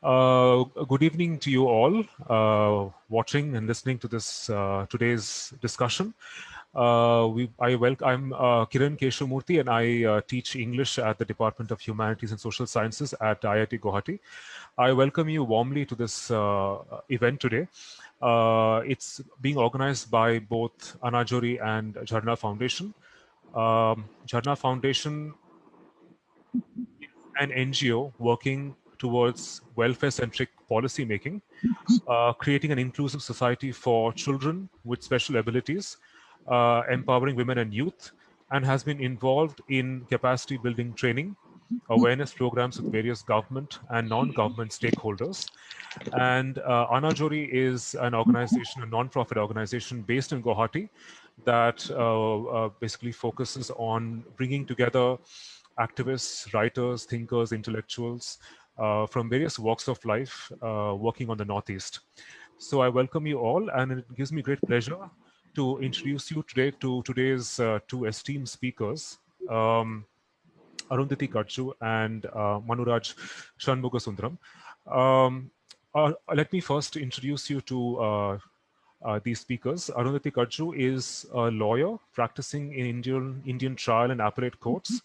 Good evening to you all watching and listening to this today's discussion. I'm Kiran Keshamurthy, and I teach English at the Department of Humanities and Social Sciences at IIT Guwahati. I welcome you warmly to this event today. It's being organized by both Anaajoree and Jharna Foundation. Jharna Foundation is an NGO working towards welfare-centric policy making, creating an inclusive society for children with special abilities, empowering women and youth, and has been involved in capacity building training, awareness programs with various government and non-government stakeholders. And Anaajoree is an organization, a non-profit organization based in Guwahati that basically focuses on bringing together activists, writers, thinkers, intellectuals from various walks of life working on the Northeast. So I welcome you all, and it gives me great pleasure to introduce you today to today's two esteemed speakers, Arundhati Katju and Manuraj Shunmugasundaram. Let me first introduce you to these speakers. Arundhati Katju is a lawyer practicing in Indian trial and appellate courts.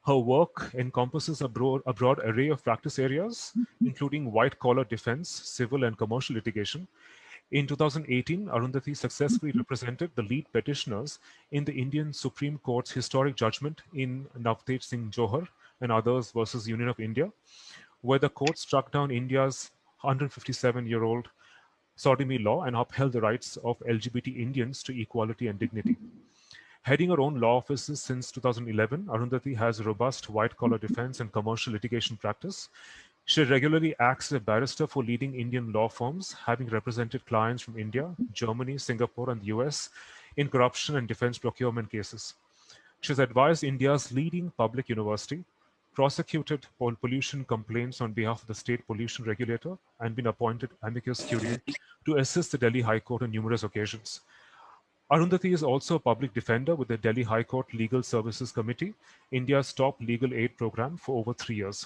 Her work encompasses a broad array of practice areas, including white-collar defense, civil and commercial litigation. In 2018, Arundhati successfully represented the lead petitioners in the Indian Supreme Court's historic judgment in Navtej Singh Johar and others versus Union of India, where the court struck down India's 157-year-old sodomy law and upheld the rights of LGBT Indians to equality and dignity. Heading her own law offices since 2011, Arundhati has a robust white-collar defense and commercial litigation practice. She regularly acts as a barrister for leading Indian law firms, having represented clients from India, Germany, Singapore, and the US in corruption and defense procurement cases. She has advised India's leading public university, prosecuted pollution complaints on behalf of the state pollution regulator, and been appointed amicus curiae to assist the Delhi High Court on numerous occasions. Arundhati is also a public defender with the Delhi High Court Legal Services Committee, India's top legal aid program, for over 3 years.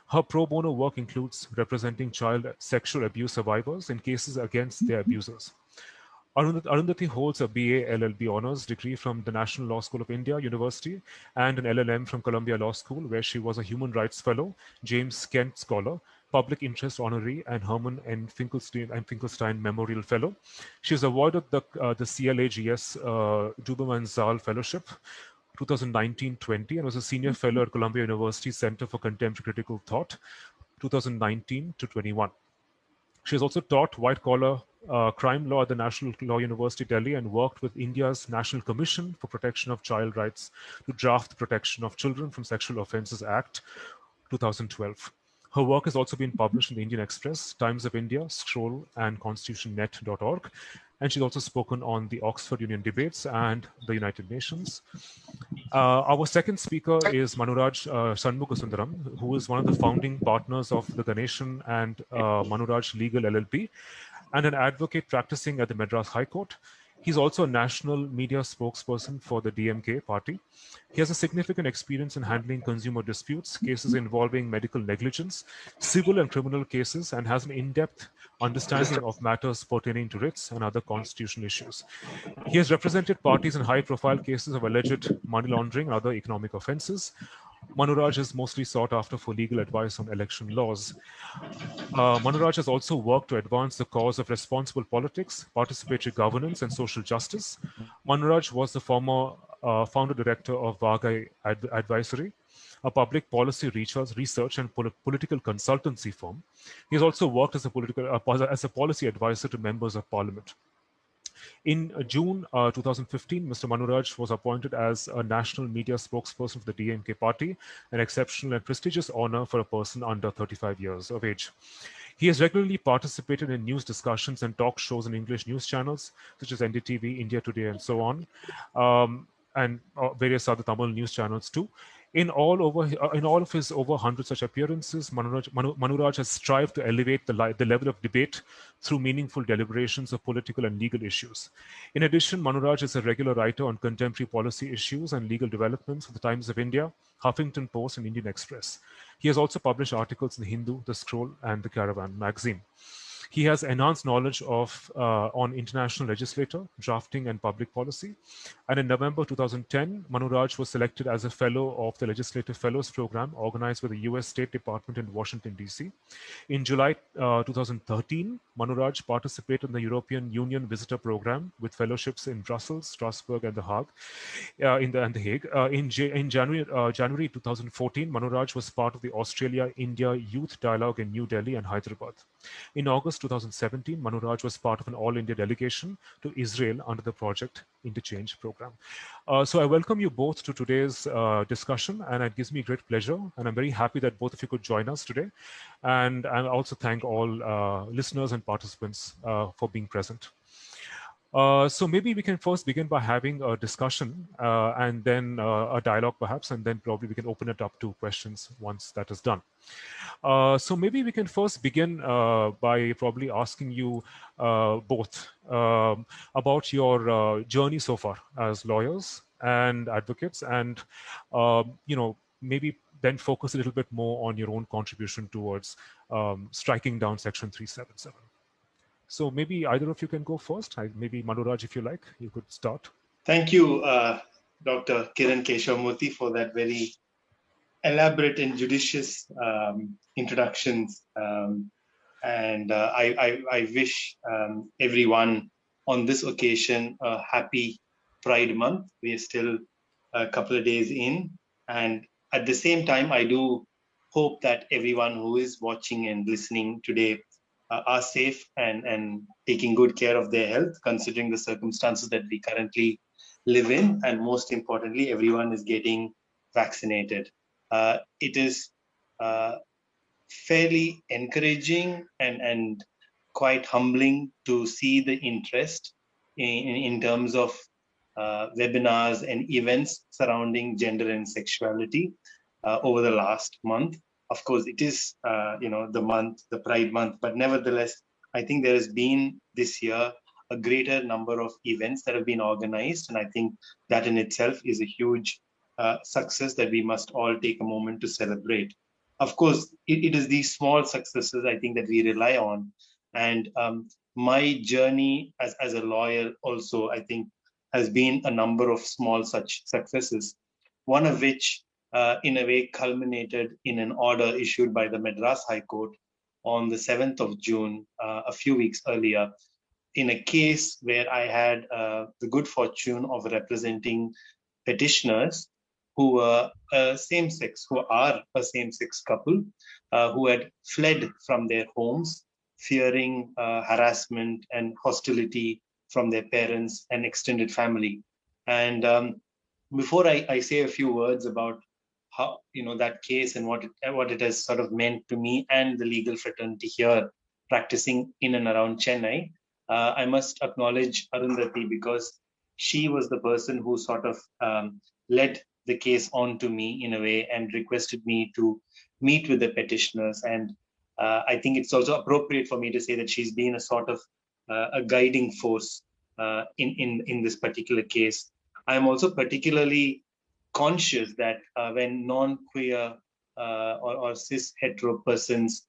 Her pro bono work includes representing child sexual abuse survivors in cases against their abusers. Arundhati holds a BA LLB honors degree from the National Law School of India University and an LLM from Columbia Law School, where she was a Human Rights Fellow, James Kent Scholar, Public Interest Honoree, and Herman N. Finkelstein Memorial Fellow. She is awarded the CLAGS Duberman Zal Fellowship 2019-20 and was a senior fellow at Columbia University Center for Contemporary Critical Thought 2019-21. She has also taught white-collar crime law at the National Law University Delhi and worked with India's National Commission for Protection of Child Rights to draft the Protection of Children from Sexual Offences Act 2012. Her work has also been published in the Indian Express, Times of India, Scroll, and constitutionnet.org. And she's also spoken on the Oxford Union debates and the United Nations. Our second speaker is Manuraj Shunmugasundaram, who is one of the founding partners of the Ganeshan and Manuraj Legal LLP and an advocate practicing at the Madras High Court. He's also a national media spokesperson for the DMK party. He has a significant experience in handling consumer disputes, cases involving medical negligence, civil and criminal cases, and has an in-depth understanding of matters pertaining to writs and other constitutional issues. He has represented parties in high-profile cases of alleged money laundering and other economic offenses. Manuraj is mostly sought after for legal advice on election laws. Manuraj has also worked to advance the cause of responsible politics, participatory governance, and social justice. Manuraj was the former founder director of Vagai Advisory, a public policy research and political consultancy firm. He has also worked as a policy advisor to members of parliament. In June 2015, Mr. Manuraj was appointed as a national media spokesperson for the DMK party, an exceptional and prestigious honor for a person under 35 years of age. He has regularly participated in news discussions and talk shows in English news channels, such as NDTV, India Today, and so on, and various other Tamil news channels too. In all of his over 100 such appearances, Manuraj has strived to elevate the level of debate through meaningful deliberations of political and legal issues. In addition, Manuraj is a regular writer on contemporary policy issues and legal developments for the Times of India, Huffington Post, and Indian Express. He has also published articles in the Hindu, the Scroll, and the Caravan magazine. He has enhanced knowledge on international legislature, drafting, and public policy. And in November 2010, Manuraj was selected as a fellow of the Legislative Fellows Program organized by the US State Department in Washington, D.C. In July 2013, Manuraj participated in the European Union Visitor Program with fellowships in Brussels, Strasbourg, and The Hague. In January 2014, Manuraj was part of the Australia-India Youth Dialogue in New Delhi and Hyderabad. In August 2017, Manuraj was part of an all-India delegation to Israel under the Project Interchange program. So I welcome you both to today's discussion, and it gives me great pleasure, and I'm very happy that both of you could join us today. And I also thank all listeners and participants for being present. So maybe we can first begin by having a discussion and then a dialogue perhaps, and then probably we can open it up to questions once that is done. So maybe we can first begin by probably asking you both about your journey so far as lawyers and advocates, and maybe then focus a little bit more on your own contribution towards striking down Section 377. So maybe either of you can go first. Maybe Manuraj, if you like, you could start. Thank you, Dr. Kiran Keshavamurthy, for that very elaborate and judicious introductions. And I wish everyone on this occasion a happy Pride Month. We are still a couple of days in. And at the same time, I do hope that everyone who is watching and listening today are safe and taking good care of their health, considering the circumstances that we currently live in. And most importantly, everyone is getting vaccinated. It is fairly encouraging and quite humbling to see the interest in terms of webinars and events surrounding gender and sexuality over the last month. Of course, it is the Pride Month, but nevertheless, I think there has been this year a greater number of events that have been organized, and I think that in itself is a huge success that we must all take a moment to celebrate. Of course, it is these small successes I think that we rely on, and my journey as a lawyer also I think has been a number of small such successes. One of which in a way culminated in an order issued by the Madras High Court on the 7th of June, a few weeks earlier, in a case where I had the good fortune of representing petitioners who were a same-sex couple who had fled from their homes, fearing harassment and hostility from their parents and extended family. And before I say a few words about how that case and what it has sort of meant to me and the legal fraternity here practicing in and around Chennai, I must acknowledge Arundhati, because she was the person who sort of led the case on to me in a way and requested me to meet with the petitioners. And I think it's also appropriate for me to say that she's been a sort of a guiding force in this particular case. I'm also particularly conscious that when non-queer or cis hetero persons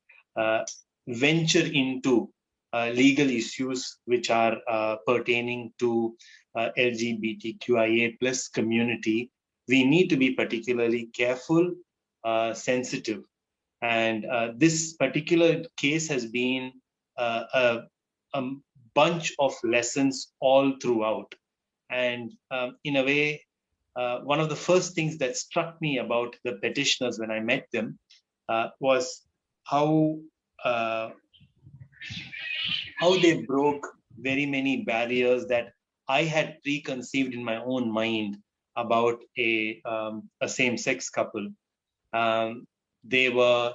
venture into legal issues which are pertaining to LGBTQIA plus community, we need to be particularly careful, sensitive. And this particular case has been a bunch of lessons all throughout. And in a way, one of the first things that struck me about the petitioners when I met them was how they broke very many barriers that I had preconceived in my own mind about a same-sex couple. They were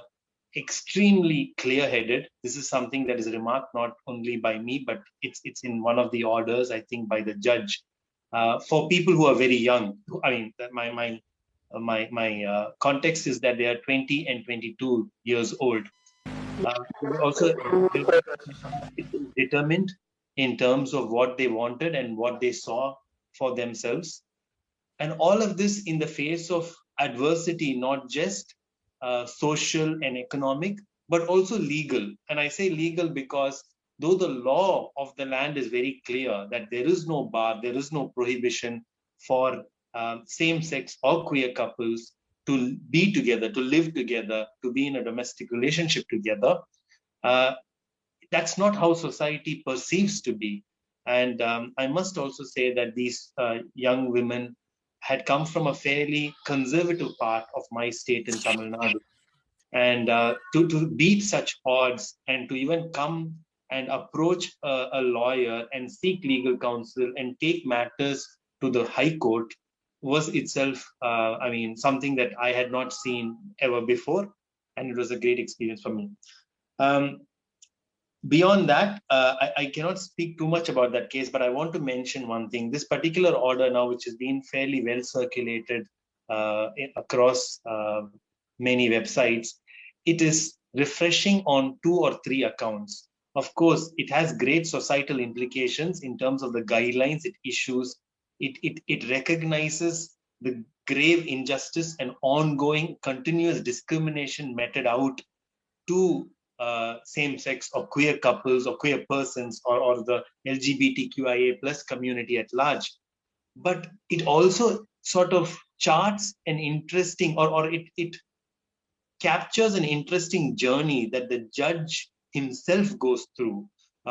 extremely clear-headed. This is something that is remarked not only by me, but it's in one of the orders, I think, by the judge. For people who are very young, I mean, my my context is that they are 20 and 22 years old. They were also determined in terms of what they wanted and what they saw for themselves. And all of this in the face of adversity, not just social and economic, but also legal. And I say legal because though the law of the land is very clear that there is no bar, there is no prohibition for same-sex or queer couples to be together, to live together, to be in a domestic relationship together, uh, that's not how society perceives to be. And I must also say that these young women had come from a fairly conservative part of my state in Tamil Nadu. And to beat such odds and to even come and approach a lawyer and seek legal counsel and take matters to the High Court was itself, something that I had not seen ever before. And it was a great experience for me. Beyond that, I cannot speak too much about that case, but I want to mention one thing. This particular order now, which has been fairly well circulated across many websites, it is refreshing on 2 or 3 accounts. Of course, it has great societal implications in terms of the guidelines it issues. It recognizes the grave injustice and ongoing continuous discrimination meted out to same-sex or queer couples or queer persons or the LGBTQIA plus community at large. But it also sort of charts an interesting or it captures an interesting journey that the judge himself goes through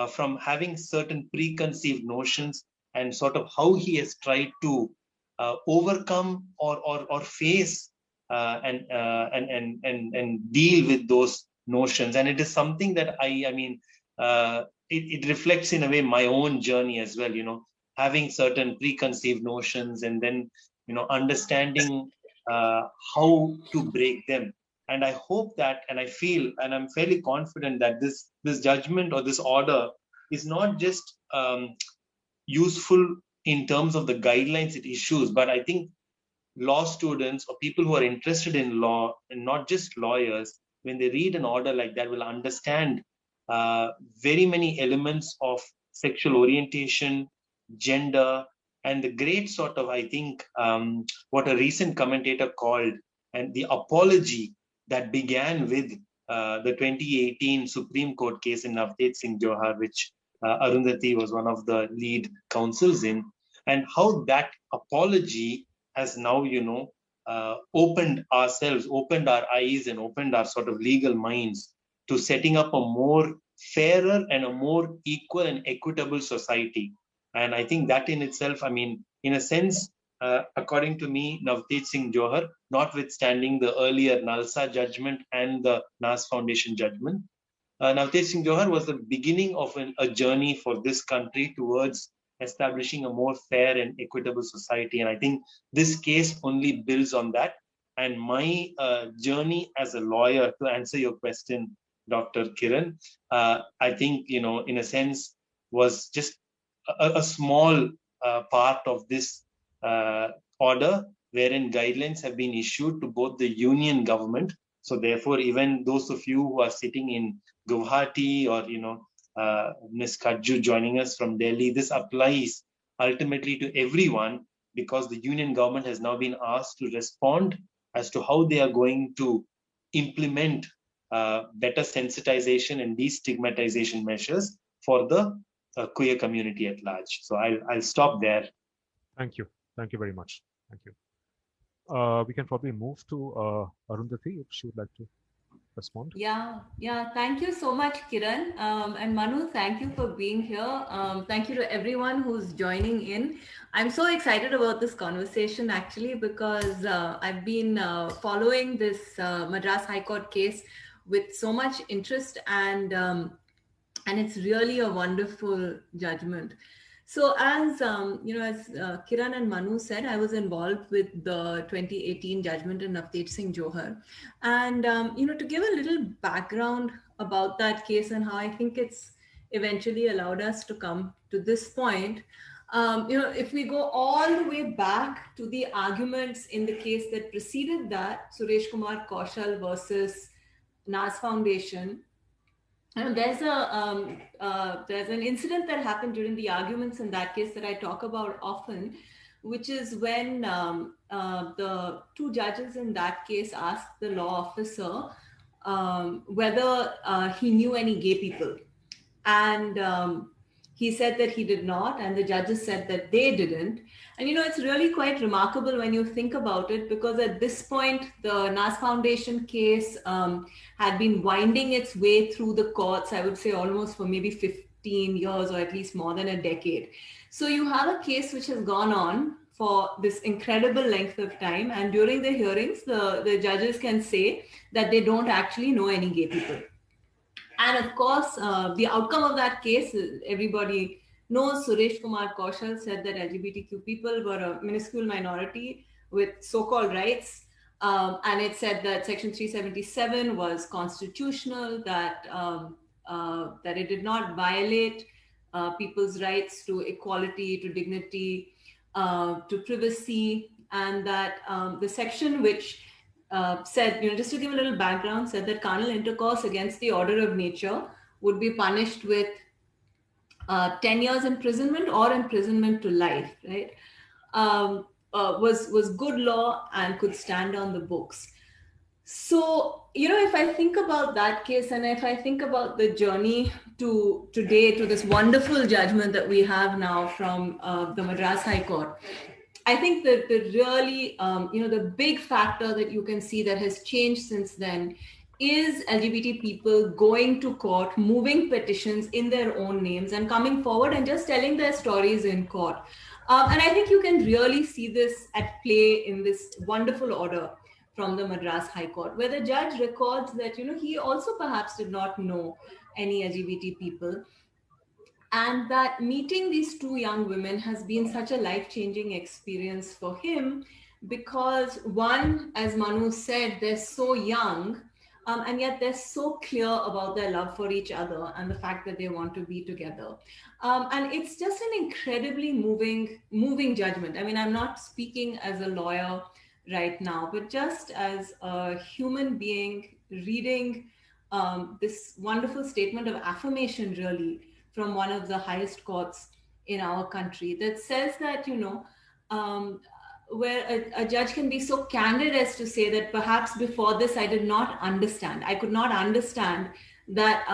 from having certain preconceived notions and sort of how he has tried to overcome or face and deal with those notions. And it is something that it reflects in a way my own journey as well, having certain preconceived notions and then, understanding how to break them. And I hope that, and I feel, and I'm fairly confident that this judgment or this order is not just useful in terms of the guidelines it issues, but I think law students or people who are interested in law, and not just lawyers, when they read an order like that, will understand very many elements of sexual orientation, gender, and the great sort of, I think, what a recent commentator called, and the apology that began with the 2018 Supreme Court case in Navteej Singh Johar, which Arundhati was one of the lead counsels in, and how that apology has now, opened our eyes and opened our sort of legal minds to setting up a more fairer and a more equal and equitable society. And I think that in itself, in a sense, according to me, Navteej Singh Johar, notwithstanding the earlier Nalsa judgment and the Nas Foundation judgment, Navteej Singh Johar was the beginning of a journey for this country towards establishing a more fair and equitable society. And I think this case only builds on that. And my journey as a lawyer, to answer your question, Dr. Kiran, I think, in a sense, was just a small part of this order, wherein guidelines have been issued to both the union government. So therefore, even those of you who are sitting in Guwahati or, Ms. Katju joining us from Delhi, this applies ultimately to everyone, because the union government has now been asked to respond as to how they are going to implement better sensitization and destigmatization measures for the queer community at large. So I'll stop there. Thank you. Thank you very much. Thank you. We can probably move to Arundhati if she would like to respond. Yeah. Thank you so much, Kiran. And Manu, thank you for being here. Thank you to everyone who's joining in. I'm so excited about this conversation actually, because I've been following this Madras High Court case with so much interest, and it's really a wonderful judgment. So as Kiran and Manu said, I was involved with the 2018 judgment in Navteej Singh Johar. And, to give a little background about that case and how I think it's eventually allowed us to come to this point, if we go all the way back to the arguments in the case that preceded that, Suresh Kumar Kaushal versus NAS Foundation, there's an incident that happened during the arguments in that case that I talk about often, which is when the two judges in that case asked the law officer whether he knew any gay people. And he said that he did not, and the judges said that they didn't. And it's really quite remarkable when you think about it, because at this point, the NAS Foundation case had been winding its way through the courts, I would say almost for maybe 15 years or at least more than a decade. So you have a case which has gone on for this incredible length of time, and during the hearings, the judges can say that they don't actually know any gay people. And of course, the outcome of that case, everybody knows. Suresh Kumar Kaushal said that LGBTQ people were a minuscule minority with so-called rights. And it said that Section 377 was constitutional, that it did not violate people's rights to equality, to dignity, to privacy, and that the section which said, just to give a little background, said that carnal intercourse against the order of nature would be punished with 10 years imprisonment or imprisonment to life, right? Was good law and could stand on the books. So, if I think about that case, and if I think about the journey to today, to this wonderful judgment that we have now from the Madras High Court, I think that the really, the big factor that you can see that has changed since then is LGBT people going to court, moving petitions in their own names and coming forward and just telling their stories in court. And I think you can really see this at play in this wonderful order from the Madras High Court, where the judge records that, he also perhaps did not know any LGBT people. And that meeting these two young women has been such a life-changing experience for him, because one, as Manu said, they're so young, and yet they're so clear about their love for each other and the fact that they want to be together. And it's just an incredibly moving judgment. I mean, I'm not speaking as a lawyer right now, but just as a human being reading this wonderful statement of affirmation, really, from one of the highest courts in our country, that says that, where a judge can be so candid as to say that perhaps before this, I did not understand. I could not understand that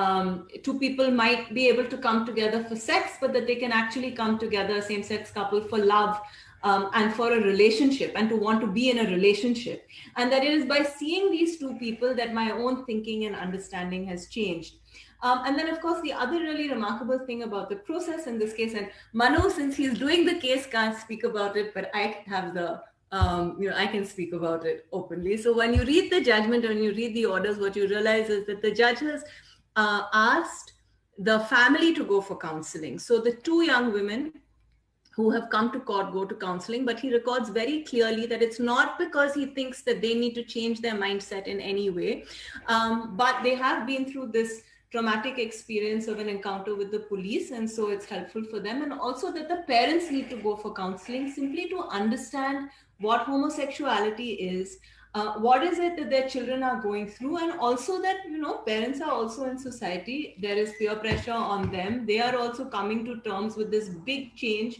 two people might be able to come together for sex, but that they can actually come together, a same-sex couple, for love and for a relationship, and to want to be in a relationship. And that it is by seeing these two people that my own thinking and understanding has changed. And then, of course, the other really remarkable thing about the process in this case, and Manu, since he's doing the case, can't speak about it, but I have the, I can speak about it openly. So when you read the judgment, when you read the orders, what you realize is that the judge has asked the family to go for counseling. So the two young women who have come to court go to counseling, but he records very clearly that it's not because he thinks that they need to change their mindset in any way, but they have been through this traumatic experience of an encounter with the police, and so it's helpful for them. And also that the parents need to go for counseling simply to understand what homosexuality is, what is it that their children are going through, and also that, parents are also in society. There is peer pressure on them. They are also coming to terms with this big change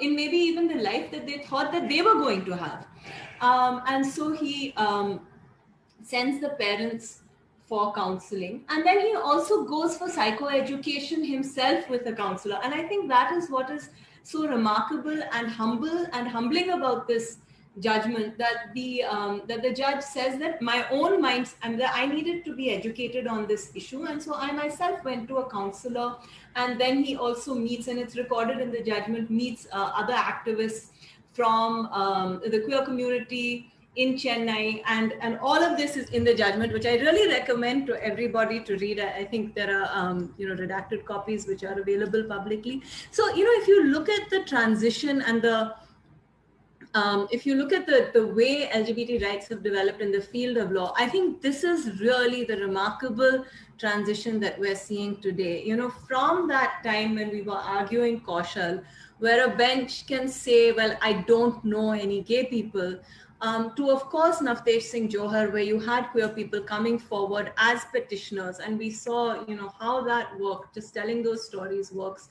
in maybe even the life that they thought that they were going to have. And so he sends the parents for counseling, and then he also goes for psychoeducation himself with a counselor. And I think that is what is so remarkable and humbling about this judgment, that the judge says that my own mind, I needed to be educated on this issue, and so I myself went to a counselor. And then he also meets, and it's recorded in the judgment, meets other activists from the queer community in Chennai, and all of this is in the judgment, which I really recommend to everybody to read. I think there are redacted copies which are available publicly. So if you look at the transition and if you look at the way LGBT rights have developed in the field of law, I think this is really the remarkable transition that we're seeing today. From that time when we were arguing Kaushal, where a bench can say, well, I don't know any gay people, to, of course, Navtesh Singh Johar, where you had queer people coming forward as petitioners. And we saw, how that worked, just telling those stories works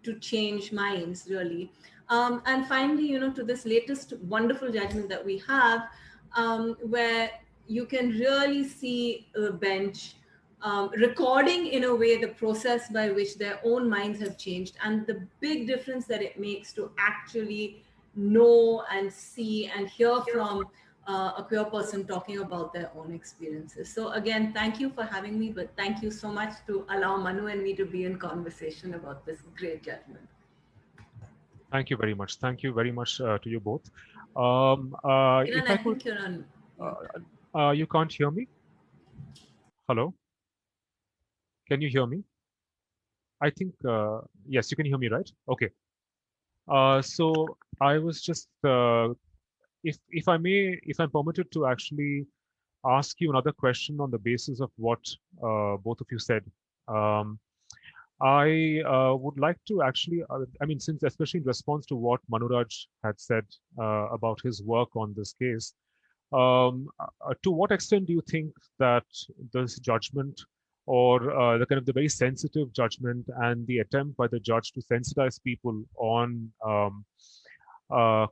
to change minds, really. And finally, to this latest wonderful judgment that we have, where you can really see the bench recording in a way the process by which their own minds have changed and the big difference that it makes to actually know and see and hear from a queer person talking about their own experiences. So again, thank you for having me, but thank you so much to allow Manu and me to be in conversation about this great judgment. Thank you very much. Thank you very much to you both. Kiran, If I I could, think you're on mute. you can't hear me? Hello? Can you hear me? I think, yes, you can hear me, right? Okay. So I was just, if I may, if I'm permitted to actually ask you another question on the basis of what both of you said. I would like to actually, I mean, since especially in response to what Manuraj had said about his work on this case, to what extent do you think that this judgment or the kind of the very sensitive judgment and the attempt by the judge to sensitize people on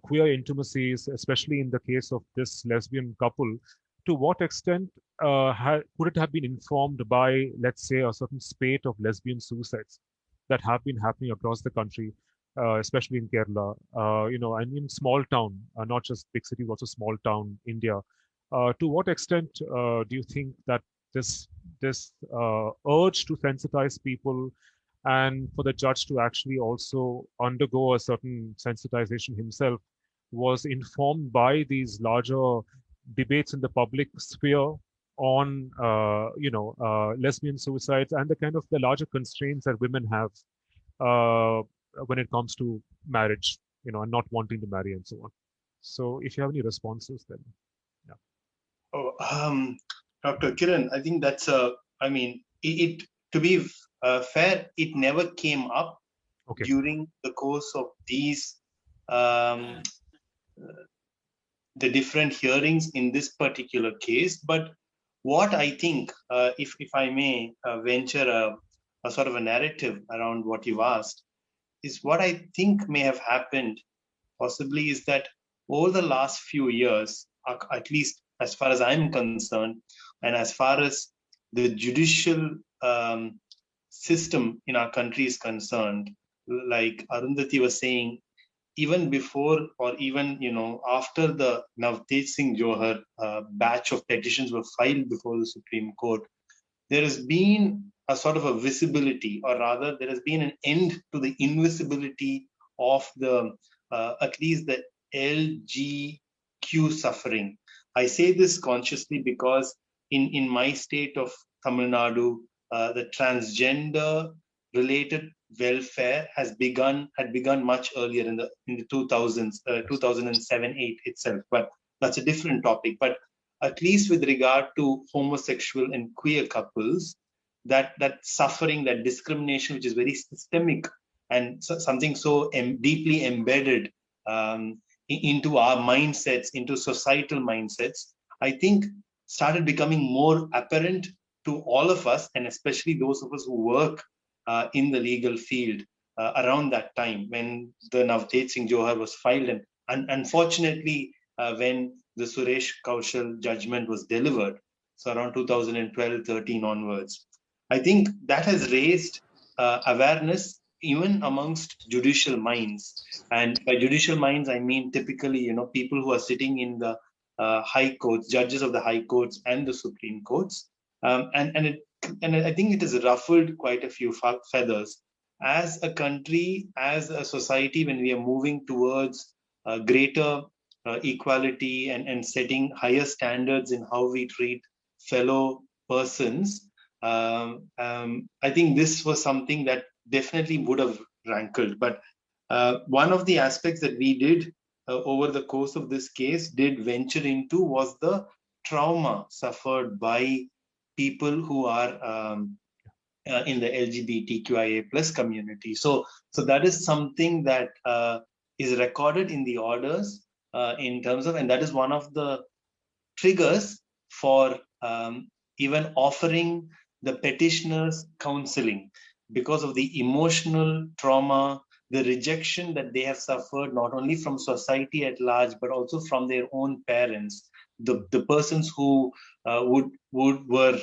queer intimacies, especially in the case of this lesbian couple, to what extent could it have been informed by, let's say, a certain spate of lesbian suicides that have been happening across the country, especially in Kerala, and in small town, not just big cities, also small town India. To what extent do you think that this urge to sensitize people and for the judge to actually also undergo a certain sensitization himself was informed by these larger debates in the public sphere on lesbian suicides and the kind of the larger constraints that women have when it comes to marriage, and not wanting to marry and so on. So if you have any responses, then yeah. Dr. Kiran, I think that's it to be fair, it never came up during the course of these the different hearings in this particular case. But what I think, if I may venture a sort of a narrative around what you've asked, is what I think may have happened possibly is that over the last few years, at least as far as I'm concerned, and as far as the judicial system in our country is concerned, like Arundhati was saying, even before or even after the Navtesh Singh Johar batch of petitions were filed before the Supreme Court, there has been a sort of a visibility, or rather, there has been an end to the invisibility of the at least the LGBTQ suffering. I say this consciously because in my state of Tamil Nadu, the transgender related welfare had begun much earlier in the 2000s, 2007-8 itself. But that's a different topic. But at least with regard to homosexual and queer couples, that suffering, that discrimination, which is very systemic and something so deeply embedded into our mindsets, into societal mindsets, I think started becoming more apparent to all of us, and especially those of us who work in the legal field around that time when the Navtesh Singh Johar was filed. And unfortunately, when the Suresh Kaushal judgment was delivered, so around 2012-13 onwards, I think that has raised awareness even amongst judicial minds. And by judicial minds, I mean typically, people who are sitting in the high courts, judges of the high courts and the Supreme Courts. And I think it has ruffled quite a few feathers. As a country, as a society, when we are moving towards greater equality and setting higher standards in how we treat fellow persons, I think this was something that definitely would have rankled. But one of the aspects that we did over the course of this case did venture into was the trauma suffered by people who are in the LGBTQIA plus community. So that is something that is recorded in the orders in terms of, and that is one of the triggers for even offering the petitioners counseling, because of the emotional trauma, the rejection that they have suffered, not only from society at large, but also from their own parents, the persons who were,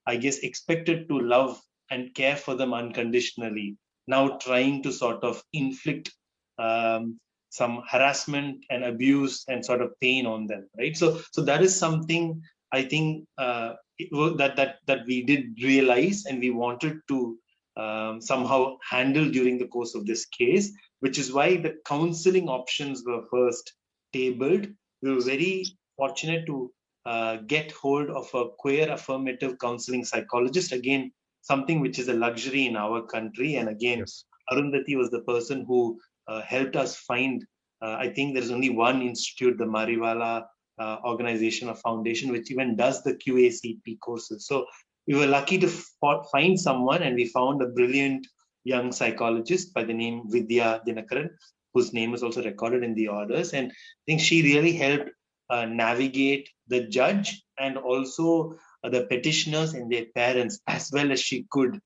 I guess, expected to love and care for them unconditionally, now trying to sort of inflict some harassment and abuse and sort of pain on them, right? So that is something I think that we did realize, and we wanted to somehow handle during the course of this case, which is why the counseling options were first tabled. We were very fortunate to get hold of a queer affirmative counseling psychologist, again, something which is a luxury in our country. And again, Yes. Arundhati was the person who helped us find, I think there's only one institute, the Mariwala organization or foundation, which even does the QACP courses. So we were lucky to find someone, and we found a brilliant young psychologist by the name Vidya Dinakaran, whose name is also recorded in the orders. And I think she really helped navigate the judge and also the petitioners and their parents as well as she could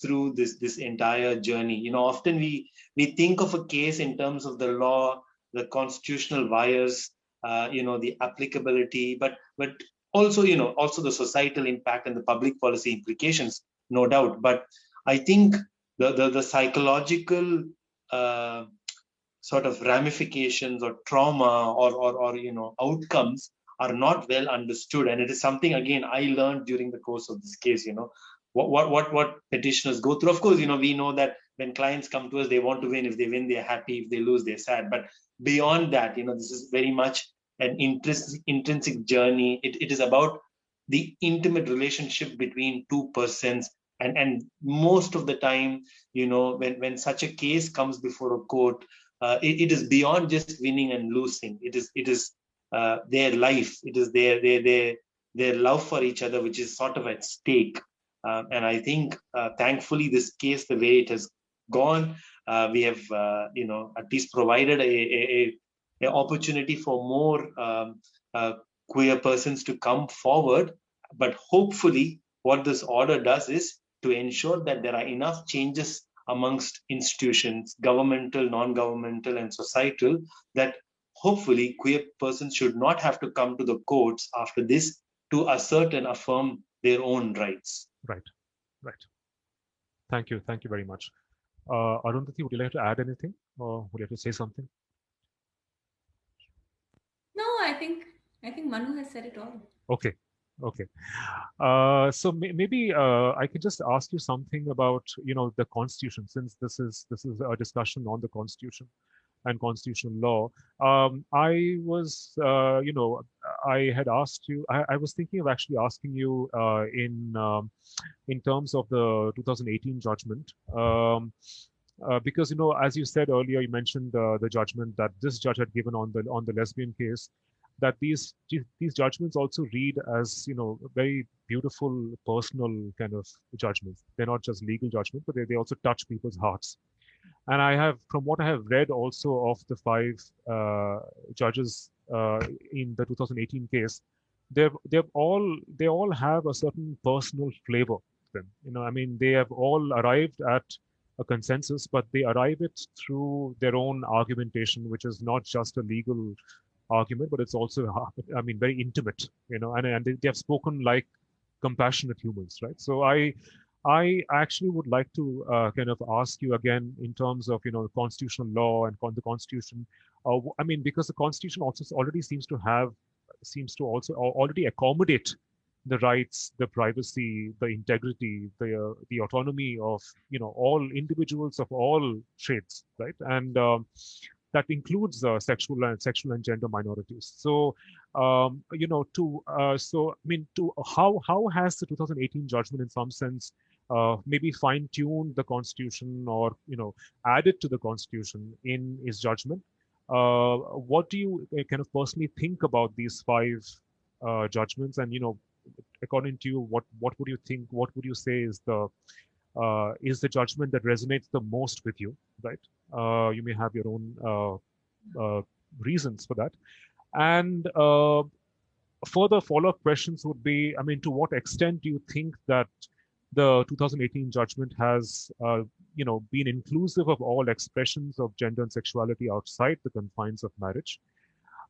through this entire journey. You know, often we think of a case in terms of the law, the constitutional bias, the applicability, but also, also the societal impact and the public policy implications, no doubt. But I think the psychological sort of ramifications or trauma or outcomes are not well understood, and it is something, again, I learned during the course of this case. What petitioners go through. Of course, we know that when clients come to us, they want to win. If they win, they're happy. If they lose, they're sad. But beyond that, this is very much an intrinsic journey. It is about the intimate relationship between two persons, and most of the time, when such a case comes before a court, it is beyond just winning and losing. It is their life. It is their love for each other, which is sort of at stake. And I think, thankfully, this case, the way it has gone, we have, at least provided a opportunity for more queer persons to come forward. But hopefully, what this order does is to ensure that there are enough changes amongst institutions, governmental, non-governmental, and societal, that hopefully queer persons should not have to come to the courts after this to assert and affirm their own rights. Right. Thank you very much. Arundhati, would you like to add anything, or would you like to say something? No, I think Manu has said it all. Okay. So maybe I could just ask you something about the Constitution, since this is a discussion on the Constitution and constitutional law. I was I had asked you. I was thinking of actually asking you in terms of the 2018 judgment. Because as you said earlier, you mentioned the judgment that this judge had given on the lesbian case, that these judgments also read as very beautiful personal kind of judgments. They're not just legal judgments, but they also touch people's hearts. And I have, from what I have read also of the 5 judges in the 2018 case, they all have a certain personal flavor to them. I mean, they have all arrived at a consensus, but they arrive it through their own argumentation, which is not just a legal argument, but it's also, I mean, very intimate, and they have spoken like compassionate humans, right? So I actually would like to kind of ask you again in terms of constitutional law and the Constitution. I mean, because the Constitution also already seems to also already accommodate the rights, the privacy, the integrity, the autonomy of all individuals of all shades, right? And that includes sexual and gender minorities. So, how has the 2018 judgment, in some sense, maybe fine-tuned the Constitution, or added to the Constitution in its judgment? What do you kind of personally think about these 5 judgments, and according to you, what would you think? What would you say is the judgment that resonates the most with you? Right? You may have your own reasons for that. And further follow-up questions would be, I mean, to what extent do you think that the 2018 judgment has, been inclusive of all expressions of gender and sexuality outside the confines of marriage?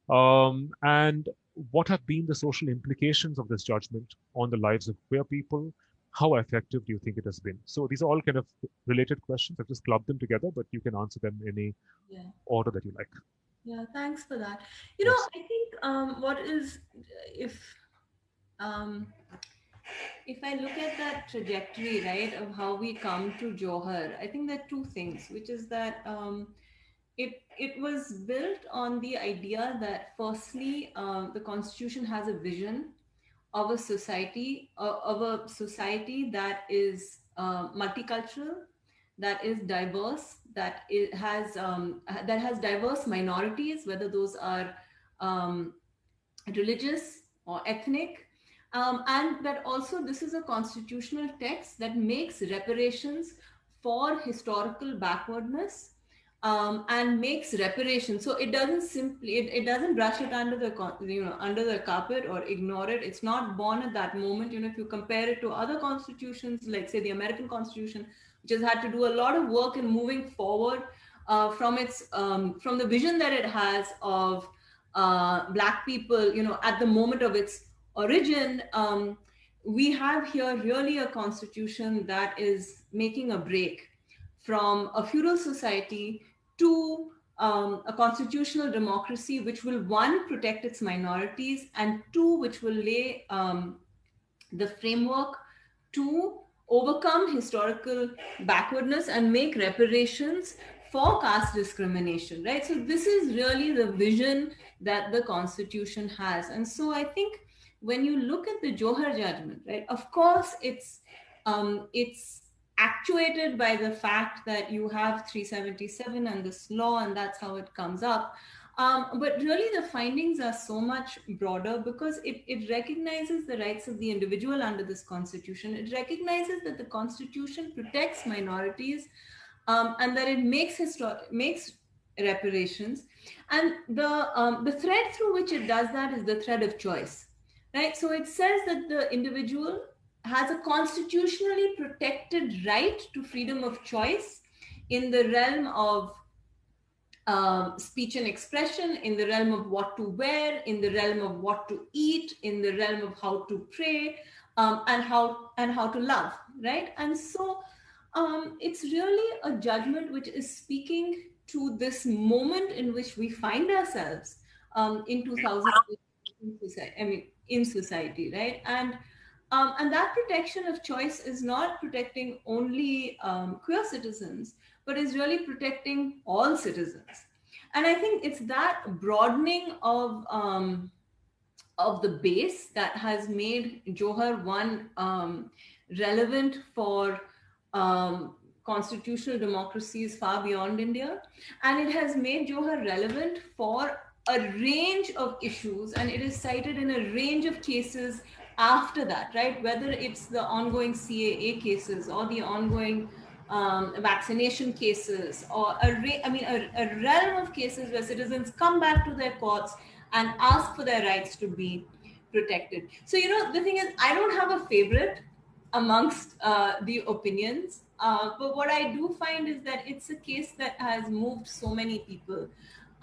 And what have been the social implications of this judgment on the lives of queer people? How effective do you think it has been? So these are all kind of related questions. I've just clubbed them together, but you can answer them in any order that you like. Yeah, thanks for that. Yes. I think what is, if um, if I look at that trajectory, right, of how we come to Johar, I think there are two things, which is that it was built on the idea that firstly, the Constitution has a vision of a society that is multicultural, that is diverse, that has diverse minorities, whether those are um, religious or ethnic, and that also this is a constitutional text that makes reparations for historical backwardness, and makes reparations. So it doesn't simply it doesn't brush it under under the carpet or ignore it. It's not born at that moment. If you compare it to other constitutions, like say the American Constitution, which has had to do a lot of work in moving forward from the vision that it has of Black people, at the moment of its origin. We have here really a constitution that is making a break from a feudal society to a constitutional democracy, which will, one, protect its minorities, and two, which will lay the framework to overcome historical backwardness and make reparations for caste discrimination, right? So this is really the vision that the Constitution has. And so I think when you look at the Johar judgment, right, of course it's actuated by the fact that you have 377 and this law, and that's how it comes up. But really, the findings are so much broader because it recognizes the rights of the individual under this constitution. It recognizes that the constitution protects minorities, and that it makes reparations. And the thread through which it does that is the thread of choice, right? So it says that the individual has a constitutionally protected right to freedom of choice in the realm of speech and expression, in the realm of what to wear, in the realm of what to eat, in the realm of how to pray, and how to love, right? And so it's really a judgment which is speaking to this moment in which we find ourselves in 2000 in society, right? And that protection of choice is not protecting only queer citizens, but is really protecting all citizens. And I think it's that broadening of the base that has made Johar one relevant for constitutional democracies far beyond India, and it has made Johar relevant for a range of issues, and it is cited in a range of cases after that, right? Whether it's the ongoing CAA cases or the ongoing vaccination cases, or a realm of cases where citizens come back to their courts and ask for their rights to be protected. So, the thing is, I don't have a favorite amongst the opinions, but what I do find is that it's a case that has moved so many people,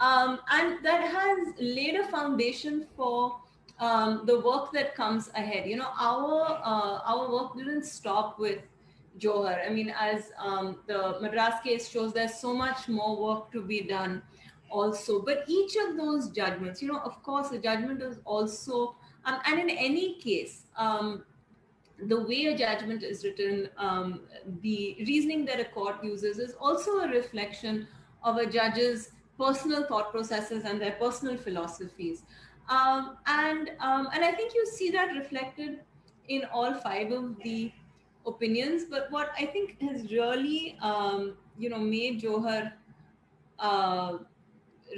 and that has laid a foundation for the work that comes ahead. Our work didn't stop with Johar. I mean, as the Madras case shows, there's so much more work to be done also. But each of those judgments, of course, the judgment is also, and in any case, the way a judgment is written, the reasoning that a court uses is also a reflection of a judge's personal thought processes and their personal philosophies. And I think you see that reflected in all five of the opinions. But what I think has really, made Johar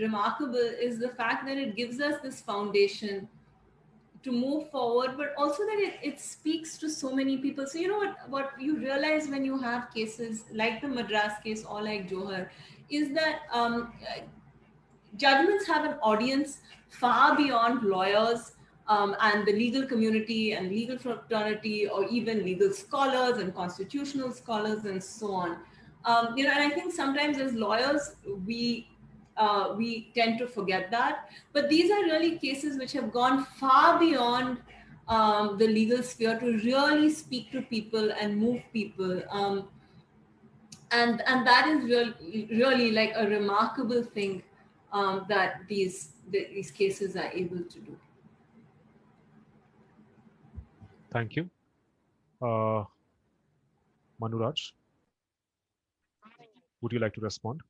remarkable is the fact that it gives us this foundation move forward, but also that it speaks to so many people. So what you realize when you have cases like the Madras case or like Johar is that judgments have an audience far beyond lawyers and the legal community and legal fraternity, or even legal scholars and constitutional scholars and so on. And I think sometimes as lawyers we tend to forget that, but these are really cases which have gone far beyond the legal sphere to really speak to people and move people. And that is really like a remarkable thing that these cases are able to do. Thank you. Manuraj, would you like to respond?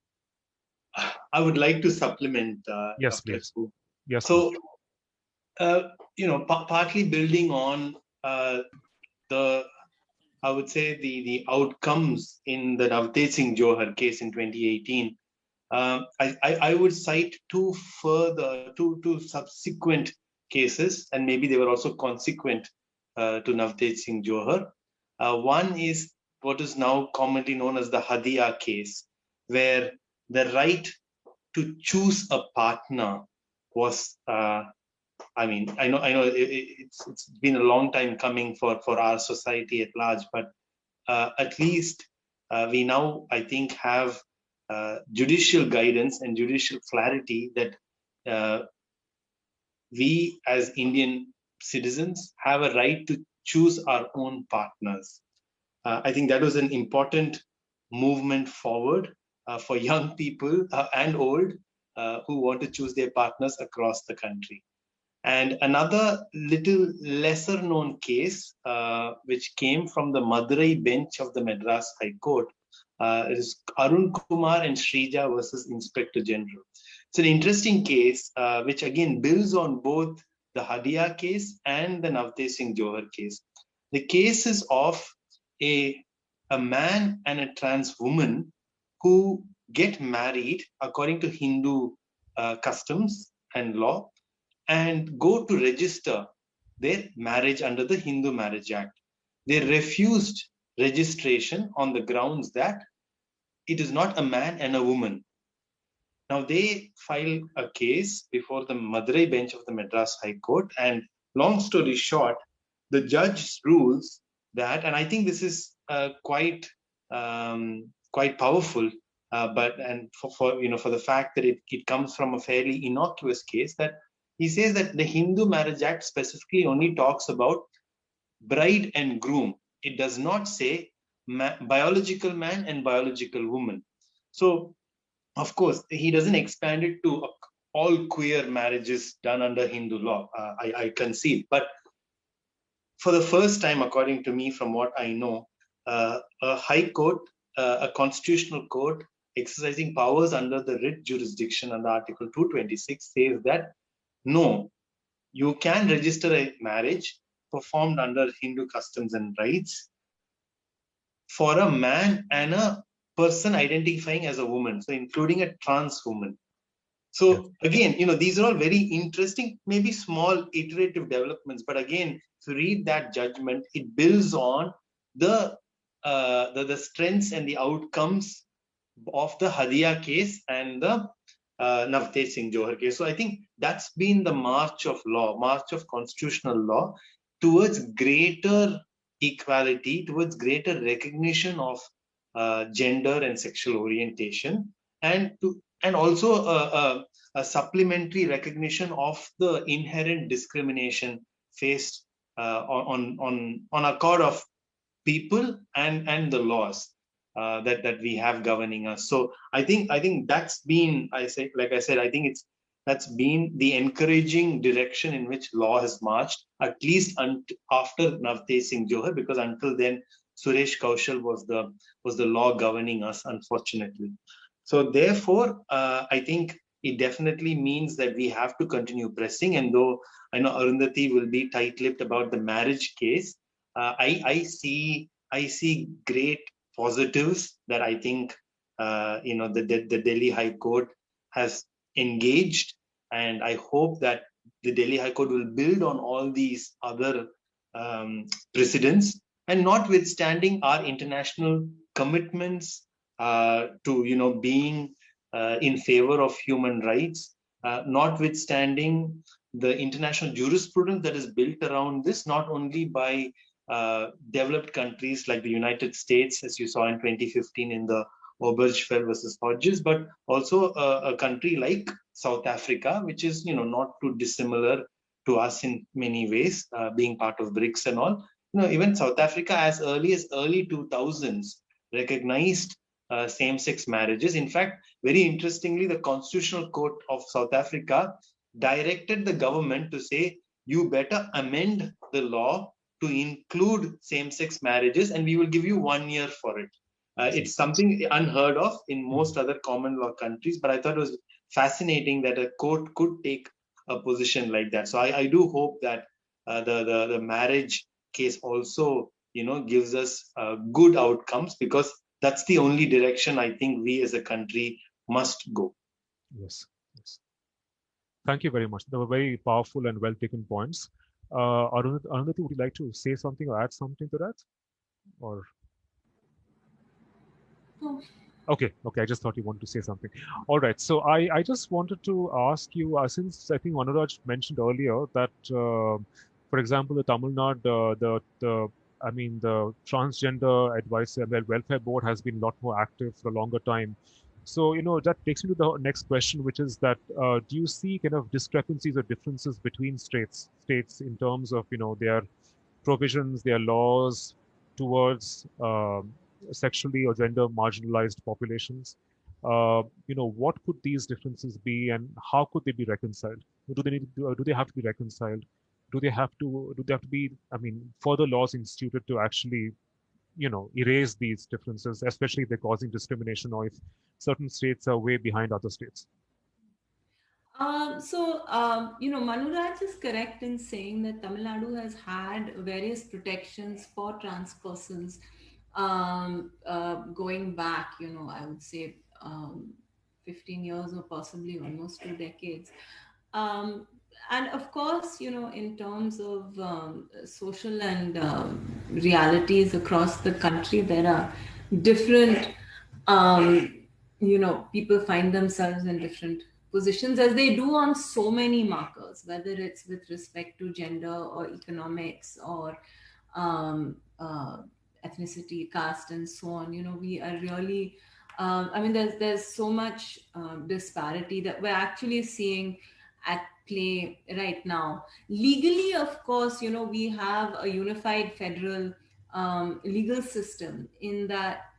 I would like to supplement Yes, Dr. please. Ku. Yes, So, please. Partly building on the, I would say the outcomes in the Navteej Singh Johar case in 2018. I would cite two subsequent cases, and maybe they were also consequent to Navteej Singh Johar. One is what is now commonly known as the Hadia case, where the right to choose a partner was, I know it's been a long time coming for our society at large, but at least we now, I think, have judicial guidance and judicial clarity that we as Indian citizens have a right to choose our own partners. I think that was an important movement forward for young people and old who want to choose their partners across the country. And another little lesser known case, which came from the Madurai bench of the Madras High Court, is Arun Kumar and Shrija versus Inspector General. It's an interesting case, which again builds on both the Hadia case and the Navteej Singh Johar case. The case is of a man and a trans woman who get married according to Hindu customs and law, and go to register their marriage under the Hindu Marriage Act. They refused registration on the grounds that it is not a man and a woman. Now they filed a case before the Madurai bench of the Madras High Court, and long story short, the judge rules that, and I think this is quite powerful, but for the fact that it comes from a fairly innocuous case, that he says that the Hindu Marriage Act specifically only talks about bride and groom. It does not say biological man and biological woman. So, of course, he doesn't expand it to all queer marriages done under Hindu law. I concede. But for the first time, according to me, from what I know, a high court, a constitutional court, exercising powers under the writ jurisdiction under Article 226 says that no, you can register a marriage performed under Hindu customs and rites for a man and a person identifying as a woman, so including a trans woman. So again, these are all very interesting, maybe small iterative developments, but again, to read that judgment, it builds on the strengths and the outcomes of the Hadia case and the Navteej Singh Johar case. So I think that's been the march of law, march of constitutional law towards greater equality, towards greater recognition of gender and sexual orientation, and also a supplementary recognition of the inherent discrimination faced on account of people and the laws that we have governing us. So I think that's been, I think that's been the encouraging direction in which law has marched, at least after Navteej Singh Johar, because until then Suresh Kaushal was the law governing us, unfortunately. So therefore, I think it definitely means that we have to continue pressing. And though I know Arundhati will be tight-lipped about the marriage case, I see great positives that I think the Delhi High Court has engaged, and I hope that the Delhi High Court will build on all these other precedents, and notwithstanding our international commitments to being in favor of human rights, notwithstanding the international jurisprudence that is built around this, not only by developed countries like the United States, as you saw in 2015 in the Obergefell versus Hodges, but also a country like South Africa, which is not too dissimilar to us in many ways, being part of BRICS and all. Even South Africa, as early as early 2000s, recognized same-sex marriages. In fact, very interestingly, the Constitutional Court of South Africa directed the government to say, you better amend the law to include same-sex marriages, and we will give you 1 year for it. It's something unheard of in most other common law countries, but I thought it was fascinating that a court could take a position like that. So I do hope that the marriage case also gives us good outcomes, because that's the only direction I think we as a country must go. Yes. Thank you very much. They were very powerful and well taken points. Arundhati, would you like to say something or add something to that? Or No. Okay. I just thought you wanted to say something. All right. So I just wanted to ask you, since I think Manuraj mentioned earlier that, for example, the Tamil Nadu, the transgender advice and welfare board has been a lot more active for a longer time. So that takes me to the next question, which is that do you see kind of discrepancies or differences between states in terms of their provisions, their laws towards sexually or gender marginalized populations? What could these differences be, and how could they be reconciled? Do they have to be reconciled? Do they have to be, further laws instituted to actually, erase these differences, especially if they're causing discrimination or if certain states are way behind other states? Manuraj is correct in saying that Tamil Nadu has had various protections for trans persons going back, I would say 15 years or possibly almost 2 decades. And of course, in terms of social and realities across the country, there are different, people find themselves in different positions, as they do on so many markers, whether it's with respect to gender or economics or ethnicity, caste, and so on. We are really, there's so much disparity that we're actually seeing at play right now. Legally, of course, we have a unified federal legal system, in that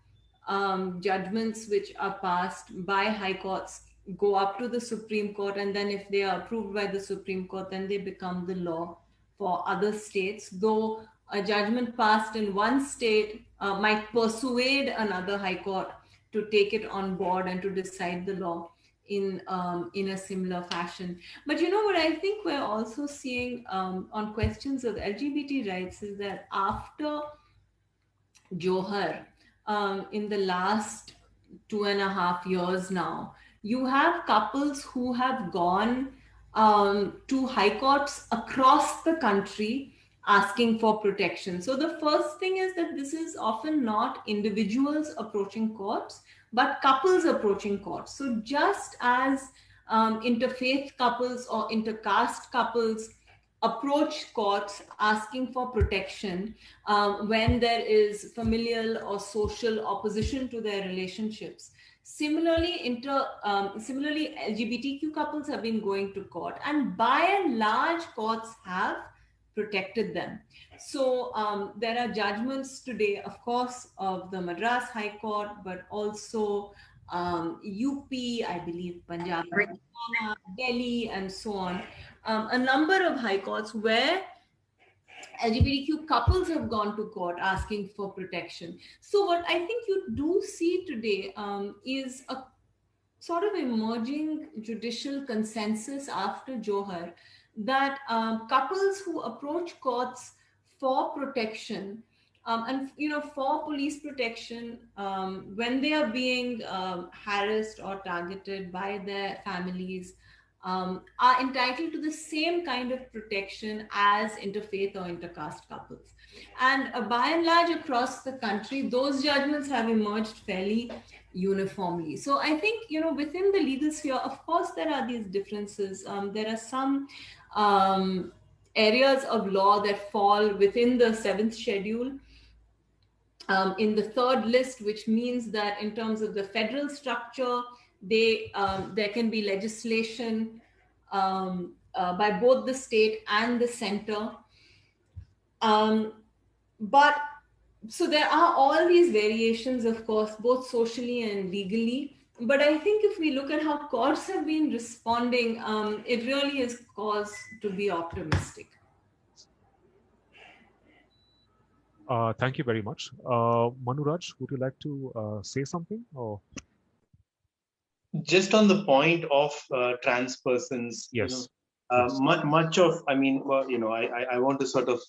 judgments which are passed by high courts go up to the Supreme Court, and then if they are approved by the Supreme Court, then they become the law for other states. Though a judgment passed in one state might persuade another high court to take it on board and to decide the law in a similar fashion. But what I think we're also seeing on questions of LGBT rights is that after Johar, in the last 2.5 years now, you have couples who have gone to high courts across the country asking for protection. So the first thing is that this is often not individuals approaching courts, but couples approaching courts. So just as interfaith couples or intercaste couples approach courts asking for protection when there is familial or social opposition to their relationships, similarly LGBTQ couples have been going to court, and by and large courts have protected them. So there are judgments today, of course, of the Madras High Court, but also UP, I believe, Punjab, Haryana, Delhi, and so on. A number of high courts where LGBTQ couples have gone to court asking for protection. So what I think you do see today is a sort of emerging judicial consensus after Johar that couples who approach courts for protection and for police protection when they are being harassed or targeted by their families are entitled to the same kind of protection as interfaith or intercaste couples. And by and large, across the country, those judgments have emerged fairly uniformly. So I think, within the legal sphere, of course, there are these differences. There are some areas of law that fall within the seventh schedule. In the third list, which means that in terms of the federal structure, there can be legislation by both the state and the center. Um, but so there are all these variations, of course, both socially and legally. But I think if we look at how courts have been responding, it really is cause to be optimistic. Thank you very much. Manuraj, would you like to say something? Or Just on the point of trans persons, yes, yes. much of, I mean, well, I want to sort of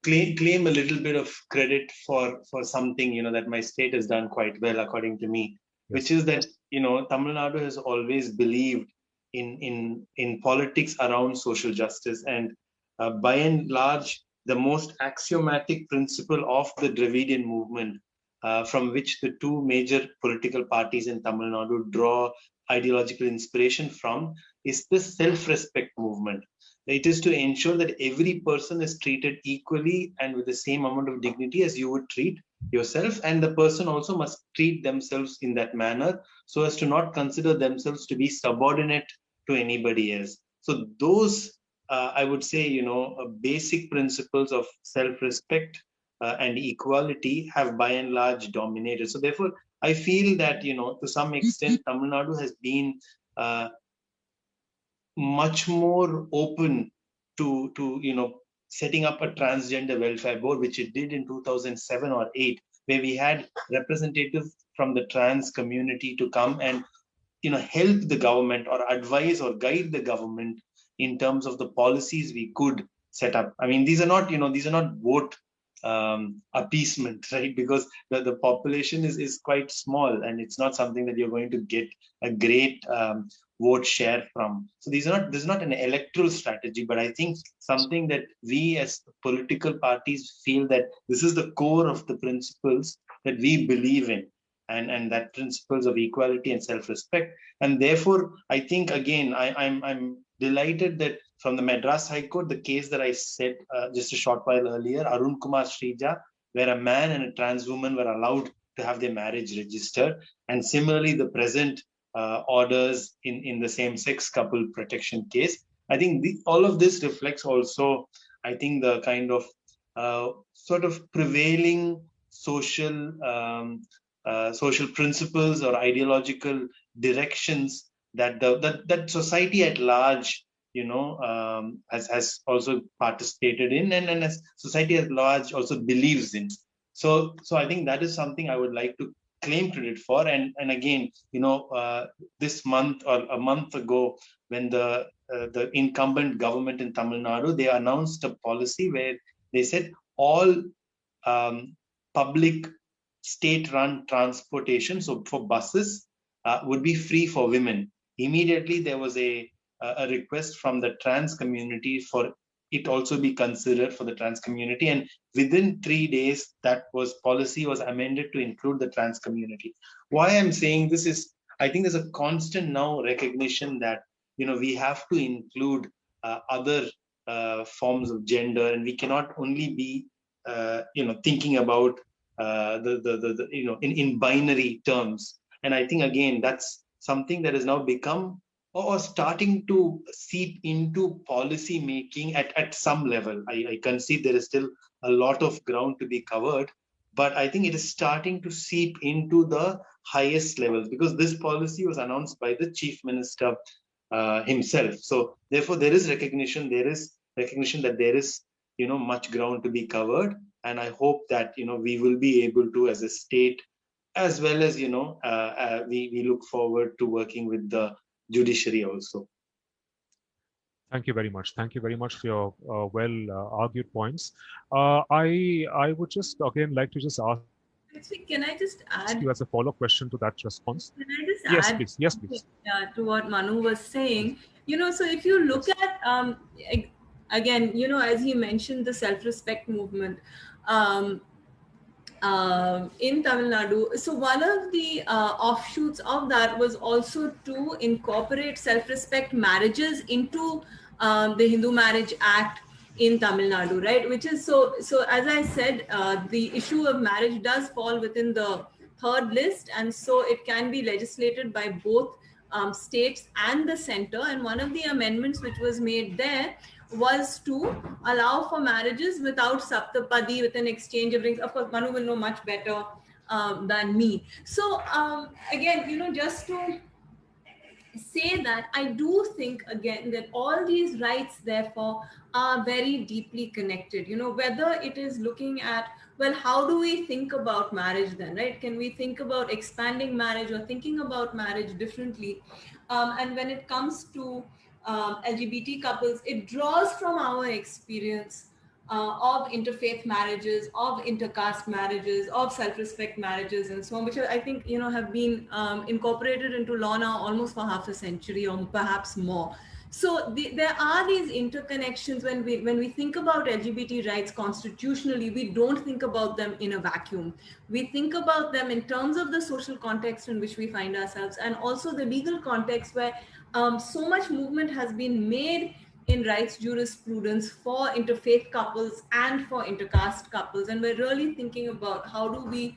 claim a little bit of credit for something, that my state has done quite well, according to me, which is that, Tamil Nadu has always believed in politics around social justice. And by and large, the most axiomatic principle of the Dravidian movement, from which the two major political parties in Tamil Nadu draw ideological inspiration from, is the self-respect movement. It is to ensure that every person is treated equally and with the same amount of dignity as you would treat yourself, and the person also must treat themselves in that manner so as to not consider themselves to be subordinate to anybody else. So those, I would say, basic principles of self-respect and equality have by and large dominated. So therefore, I feel that, to some extent, Tamil Nadu has been much more open to setting up a transgender welfare board, which it did in 2007 or 8, where we had representatives from the trans community to come and help the government or advise or guide the government in terms of the policies we could set up. I mean, these are not vote appeasement, right? Because the population is quite small, and it's not something that you're going to get a great vote share from. So this is not an electoral strategy, but I think something that we as political parties feel that this is the core of the principles that we believe in, and that principles of equality and self-respect. And therefore, I think, again, I'm delighted that from the Madras High Court, the case that I said just a short while earlier, Arun Kumar Srija, where a man and a trans woman were allowed to have their marriage registered. And similarly, the present orders in the same-sex couple protection case. I think all of this reflects also, I think, the kind of sort of prevailing social principles or ideological directions that that society at large, has also participated in, and as society at large also believes in. So I think that is something I would like to claim credit for. And again, this month or a month ago, when the incumbent government in Tamil Nadu, they announced a policy where they said all public state-run transportation, so for buses, would be free for women. Immediately, there was a request from the trans community for it also be considered for the trans community, and within 3 days, that policy was amended to include the trans community. Why I'm saying this is, I think there's a constant now recognition that we have to include other forms of gender, and we cannot only be thinking about in binary terms. And I think, again, that's something that has now become or starting to seep into policy making at some level. I concede there is still a lot of ground to be covered, but I think it is starting to seep into the highest levels, because this policy was announced by the chief minister himself. So therefore, there is recognition that there is much ground to be covered, and I hope that we will be able to, as a state, as well as we look forward to working with the judiciary also. Thank you very much. Thank you very much for your well argued points. I would just again like to just ask Actually, can I just ask add? you as a follow-up question to that response. Can I just Yes, add please. Yes, please. to what Manu was Yes. saying? So if you look Yes. at again, as he mentioned, the self-respect movement. Um, in Tamil Nadu. So one of the offshoots of that was also to incorporate self-respect marriages into the Hindu Marriage Act in Tamil Nadu, right? Which is so. So as I said, the issue of marriage does fall within the third list, and so it can be legislated by both states and the center. And one of the amendments which was made there was to allow for marriages without saptapadi, with an exchange of rings. Of course, Manu will know much better than me. So again, just to say that I do think again that all these rights therefore are very deeply connected. Whether it is looking at, well, how do we think about marriage then, right? Can we think about expanding marriage or thinking about marriage differently? And when it comes to LGBT couples, it draws from our experience of interfaith marriages, of intercaste marriages, of self-respect marriages, and so on, which I think have been incorporated into law now almost for half a century or perhaps more. So there are these interconnections when we think about LGBT rights constitutionally. We don't think about them in a vacuum. We think about them in terms of the social context in which we find ourselves, and also the legal context where so much movement has been made in rights jurisprudence for interfaith couples and for intercaste couples. And we're really thinking about how do we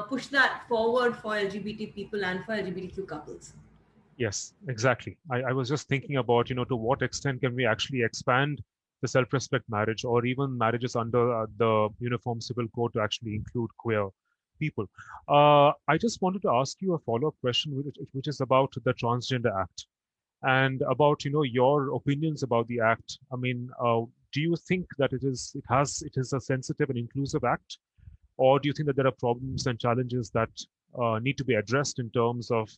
push that forward for LGBT people and for LGBTQ couples. Yes, exactly. I was just thinking about, to what extent can we actually expand the self-respect marriage or even marriages under the Uniform Civil Code to actually include queer people. I just wanted to ask you a follow-up question, which is about the Transgender Act and about, your opinions about the act. I mean, do you think that it is a sensitive and inclusive act, or do you think that there are problems and challenges that need to be addressed in terms of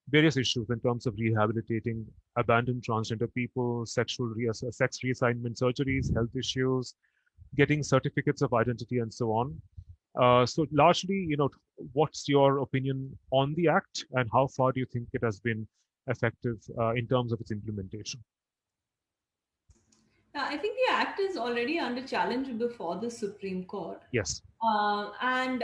various issues, in terms of rehabilitating abandoned transgender people, sex reassignment surgeries, health issues, getting certificates of identity, and so on? So largely, what's your opinion on the act, and how far do you think it has been effective in terms of its implementation? I think the act is already under challenge before the Supreme Court. Yes. And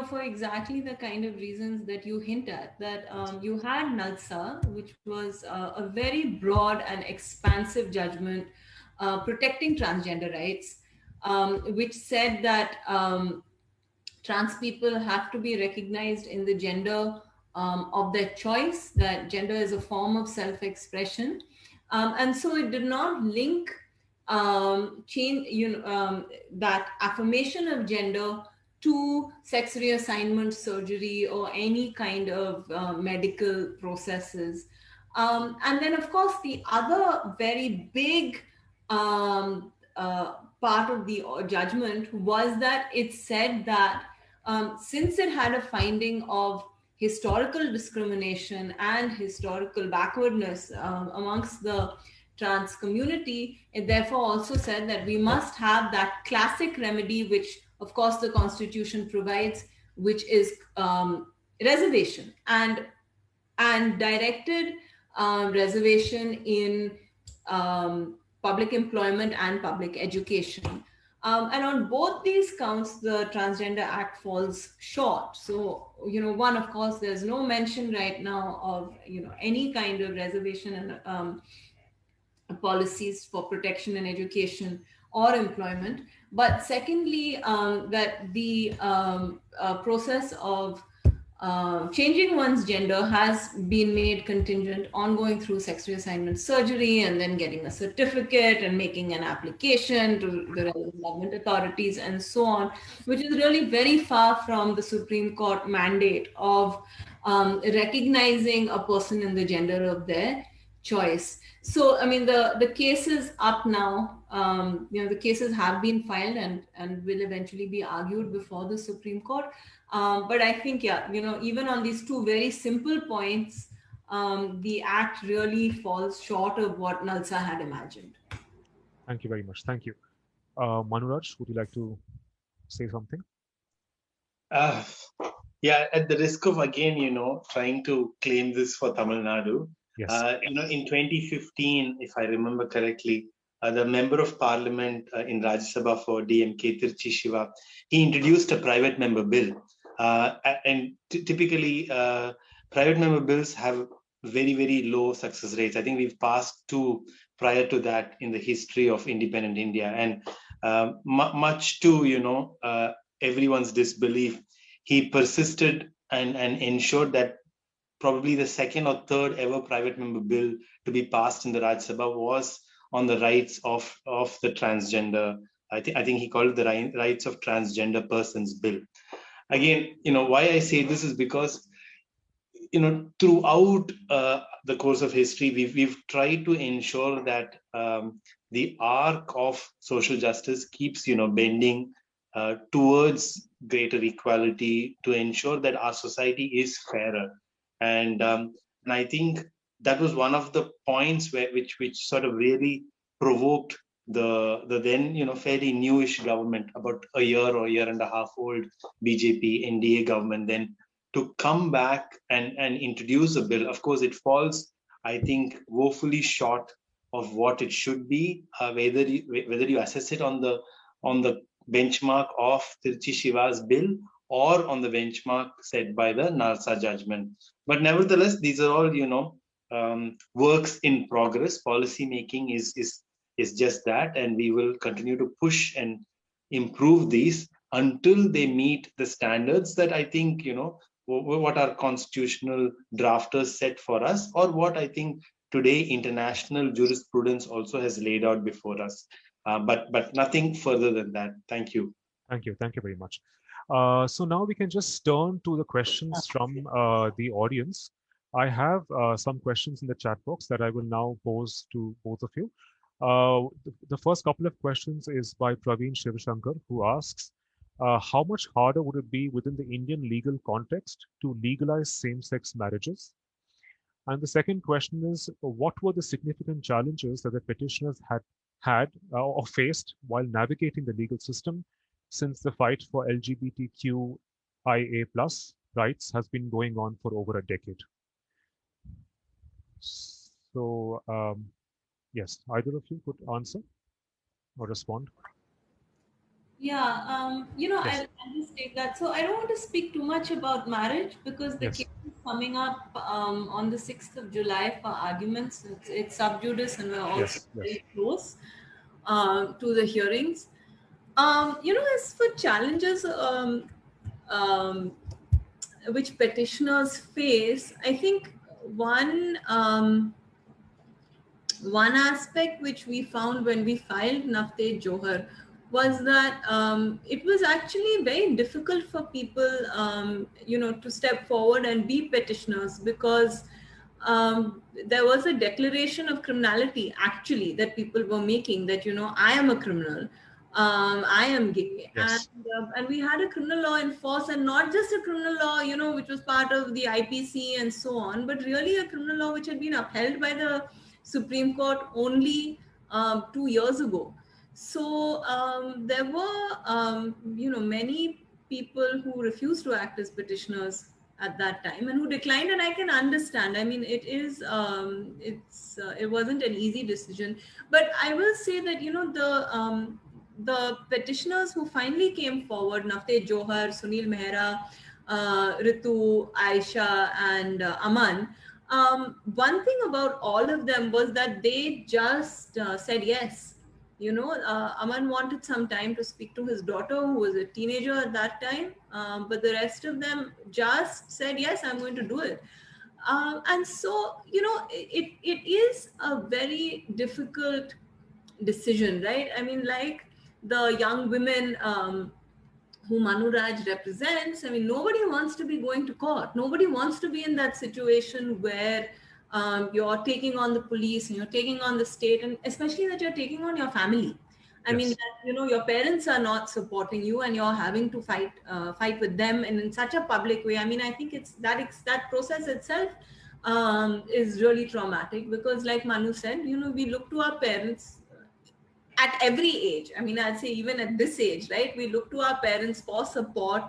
for exactly the kind of reasons that you hint at, that you had NALSA, which was a very broad and expansive judgment protecting transgender rights, which said that trans people have to be recognized in the gender of their choice, that gender is a form of self-expression. And so it did not link change, that affirmation of gender to sex reassignment surgery or any kind of medical processes. And then, of course, the other very big part of the judgment was that it said that since it had a finding of historical discrimination and historical backwardness amongst the trans community, it therefore also said that we must have that classic remedy, which of course the Constitution provides, which is reservation and directed reservation in public employment and public education. And on both these counts, the Transgender Act falls short. So, one, of course, there's no mention right now of, any kind of reservation and policies for protection in education or employment. But secondly, that the process of changing one's gender has been made contingent on going through sex reassignment surgery and then getting a certificate and making an application to the relevant government authorities and so on, which is really very far from the Supreme Court mandate of recognizing a person in the gender of their choice. So, I mean, the case is up now. The cases have been filed and will eventually be argued before the Supreme Court. But I think, even on these two very simple points, the act really falls short of what NALSA had imagined. Thank you very much. Thank you. Manuraj, would you like to say something? Uh, yeah, at the risk of again, trying to claim this for Tamil Nadu, Yes. in 2015, if I remember correctly, the member of parliament in Rajya Sabha for DMK, Tirchi Shiva, he introduced a private member bill. And typically, private member bills have very, very low success rates. I think we've passed two prior to that in the history of independent India. And much to, everyone's disbelief, he persisted and ensured that probably the second or third ever private member bill to be passed in the Rajya Sabha was on the rights of the transgender. I think he called it the rights of transgender persons bill. Again, why I say this is because throughout the course of history, we've tried to ensure that the arc of social justice keeps bending towards greater equality to ensure that our society is fairer. And I think that was one of the points which sort of really provoked the then fairly newish government, about a year and a half old BJP NDA government, then to come back and introduce a bill. Of course, it falls, I think, woefully short of what it should be. Whether you assess it on the benchmark of Tirchi Shiva's bill or on the benchmark set by the NALSA judgment. But nevertheless, these are all works in progress. Policy making is just that, and we will continue to push and improve these until they meet the standards that I think what our constitutional drafters set for us, or what I think today international jurisprudence also has laid out before us. But nothing further than that. Thank you. Thank you. Thank you very much. So now we can just turn to the questions from the audience. I have some questions in the chat box that I will now pose to both of you. The first couple of questions is by Praveen Shivashankar, who asks, how much harder would it be within the Indian legal context to legalize same-sex marriages? And the second question is, what were the significant challenges that the petitioners had or faced while navigating the legal system, since the fight for LGBTQIA+ rights has been going on for over a decade? So, yes, either of you could answer or respond. Yeah, Yes. I'll just take that. So I don't want to speak too much about marriage because the Yes. case is coming up on the 6th of July for arguments. It's sub judice, and we're also Yes. Yes. very close to the hearings. As for challenges which petitioners face, I think one aspect which we found when we filed Nafte Johar was that it was actually very difficult for people, to step forward and be petitioners, because there was a declaration of criminality actually that people were making, that I am a criminal, I am gay. Yes. And we had a criminal law in force, and not just a criminal law which was part of the IPC and so on, but really a criminal law which had been upheld by the Supreme Court only 2 years ago. So there were many people who refused to act as petitioners at that time, and who declined, and I can understand. I mean, it wasn't an easy decision, but I will say that the petitioners who finally came forward, Nafte Johar, Sunil Mehra, Ritu, Aisha, and Aman, one thing about all of them was that they just said yes. Aman wanted some time to speak to his daughter, who was a teenager at that time, but the rest of them just said, yes, I'm going to do it. And so, it is a very difficult decision, right? I mean, like the young women who Manuraj represents, I mean, nobody wants to be going to court. Nobody wants to be in that situation where you're taking on the police and you're taking on the state, and especially that you're taking on your family. I mean, that, your parents are not supporting you, and you're having to fight with them, and in such a public way. I mean, I think it's that process itself is really traumatic, because, like Manu said, we look to our parents at every age. I mean, I'd say even at this age, right? We look to our parents for support,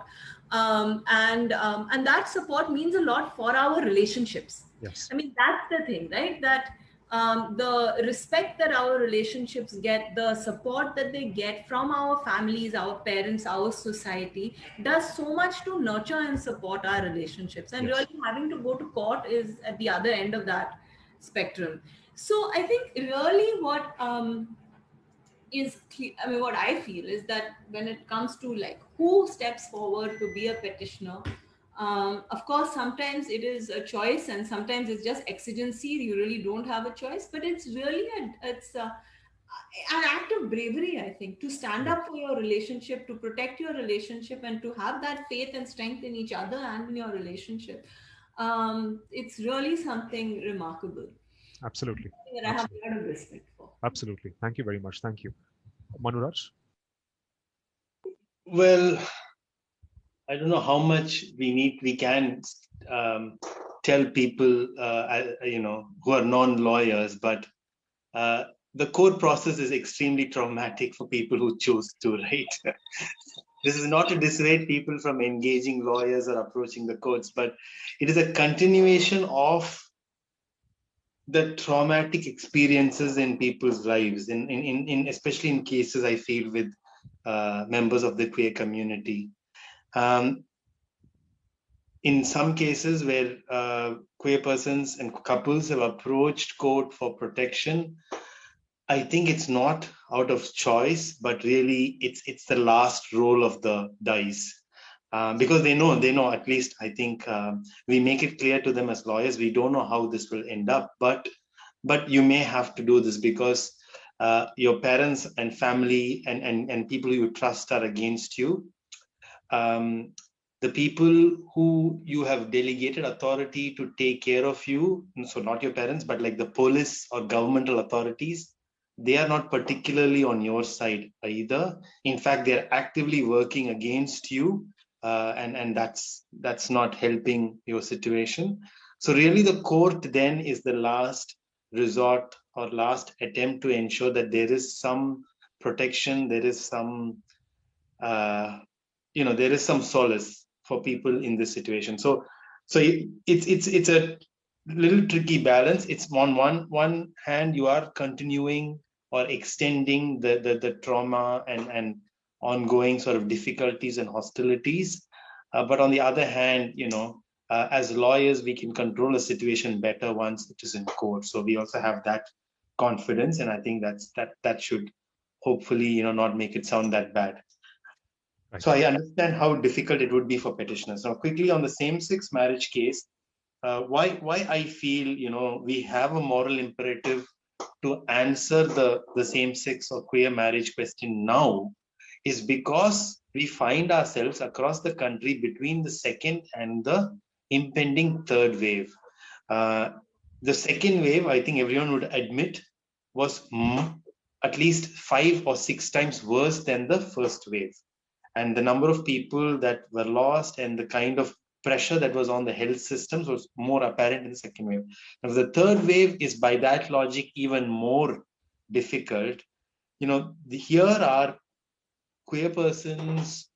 And that support means a lot for our relationships. Yes. I mean, that's the thing, right? That the respect that our relationships get, the support that they get from our families, our parents, our society, does so much to nurture and support our relationships. And Yes. really having to go to court is at the other end of that spectrum. So I think really what I mean, what I feel is that when it comes to like who steps forward to be a petitioner, of course, sometimes it is a choice, and sometimes it's just exigency. You really don't have a choice, but it's really an act of bravery, I think, to stand Yeah. up for your relationship, to protect your relationship, and to have that faith and strength in each other and in your relationship. It's really something remarkable Absolutely. that I have a lot of respect for. Absolutely. Thank you very much. Thank you. Manuraj? Well, I don't know how much we can tell people, who are non-lawyers, but the court process is extremely traumatic for people who choose to, right? This is not to dissuade people from engaging lawyers or approaching the courts, but it is a continuation of the traumatic experiences in people's lives, in especially in cases I feel with members of the queer community. In some cases where queer persons and couples have approached court for protection, I think it's not out of choice, but really it's the last roll of the dice. Because they know, at least I think we make it clear to them as lawyers, we don't know how this will end up, but you may have to do this because your parents and family and people you trust are against you. The people who you have delegated authority to take care of you, so not your parents, but like the police or governmental authorities, they are not particularly on your side either. In fact, they're actively working against you, and that's not helping your situation. So really the court then is the last resort or last attempt to ensure that there is some protection, there is some there is some solace for people in this situation. So it's a little tricky balance. It's on one hand you are continuing or extending the trauma and ongoing sort of difficulties and hostilities, but on the other hand, as lawyers we can control a situation better once it is in court. So we also have that confidence, and I think that should hopefully not make it sound that bad. Right. So I understand how difficult it would be for petitioners. Now, quickly on the same-sex marriage case, why I feel we have a moral imperative to answer the same-sex or queer marriage question now is because we find ourselves across the country between the second and the impending third wave. The second wave, I think everyone would admit, was at least 5 or 6 times worse than the first wave. And the number of people that were lost and the kind of pressure that was on the health systems was more apparent in the second wave. Now, the third wave is by that logic even more difficult. Here are queer persons,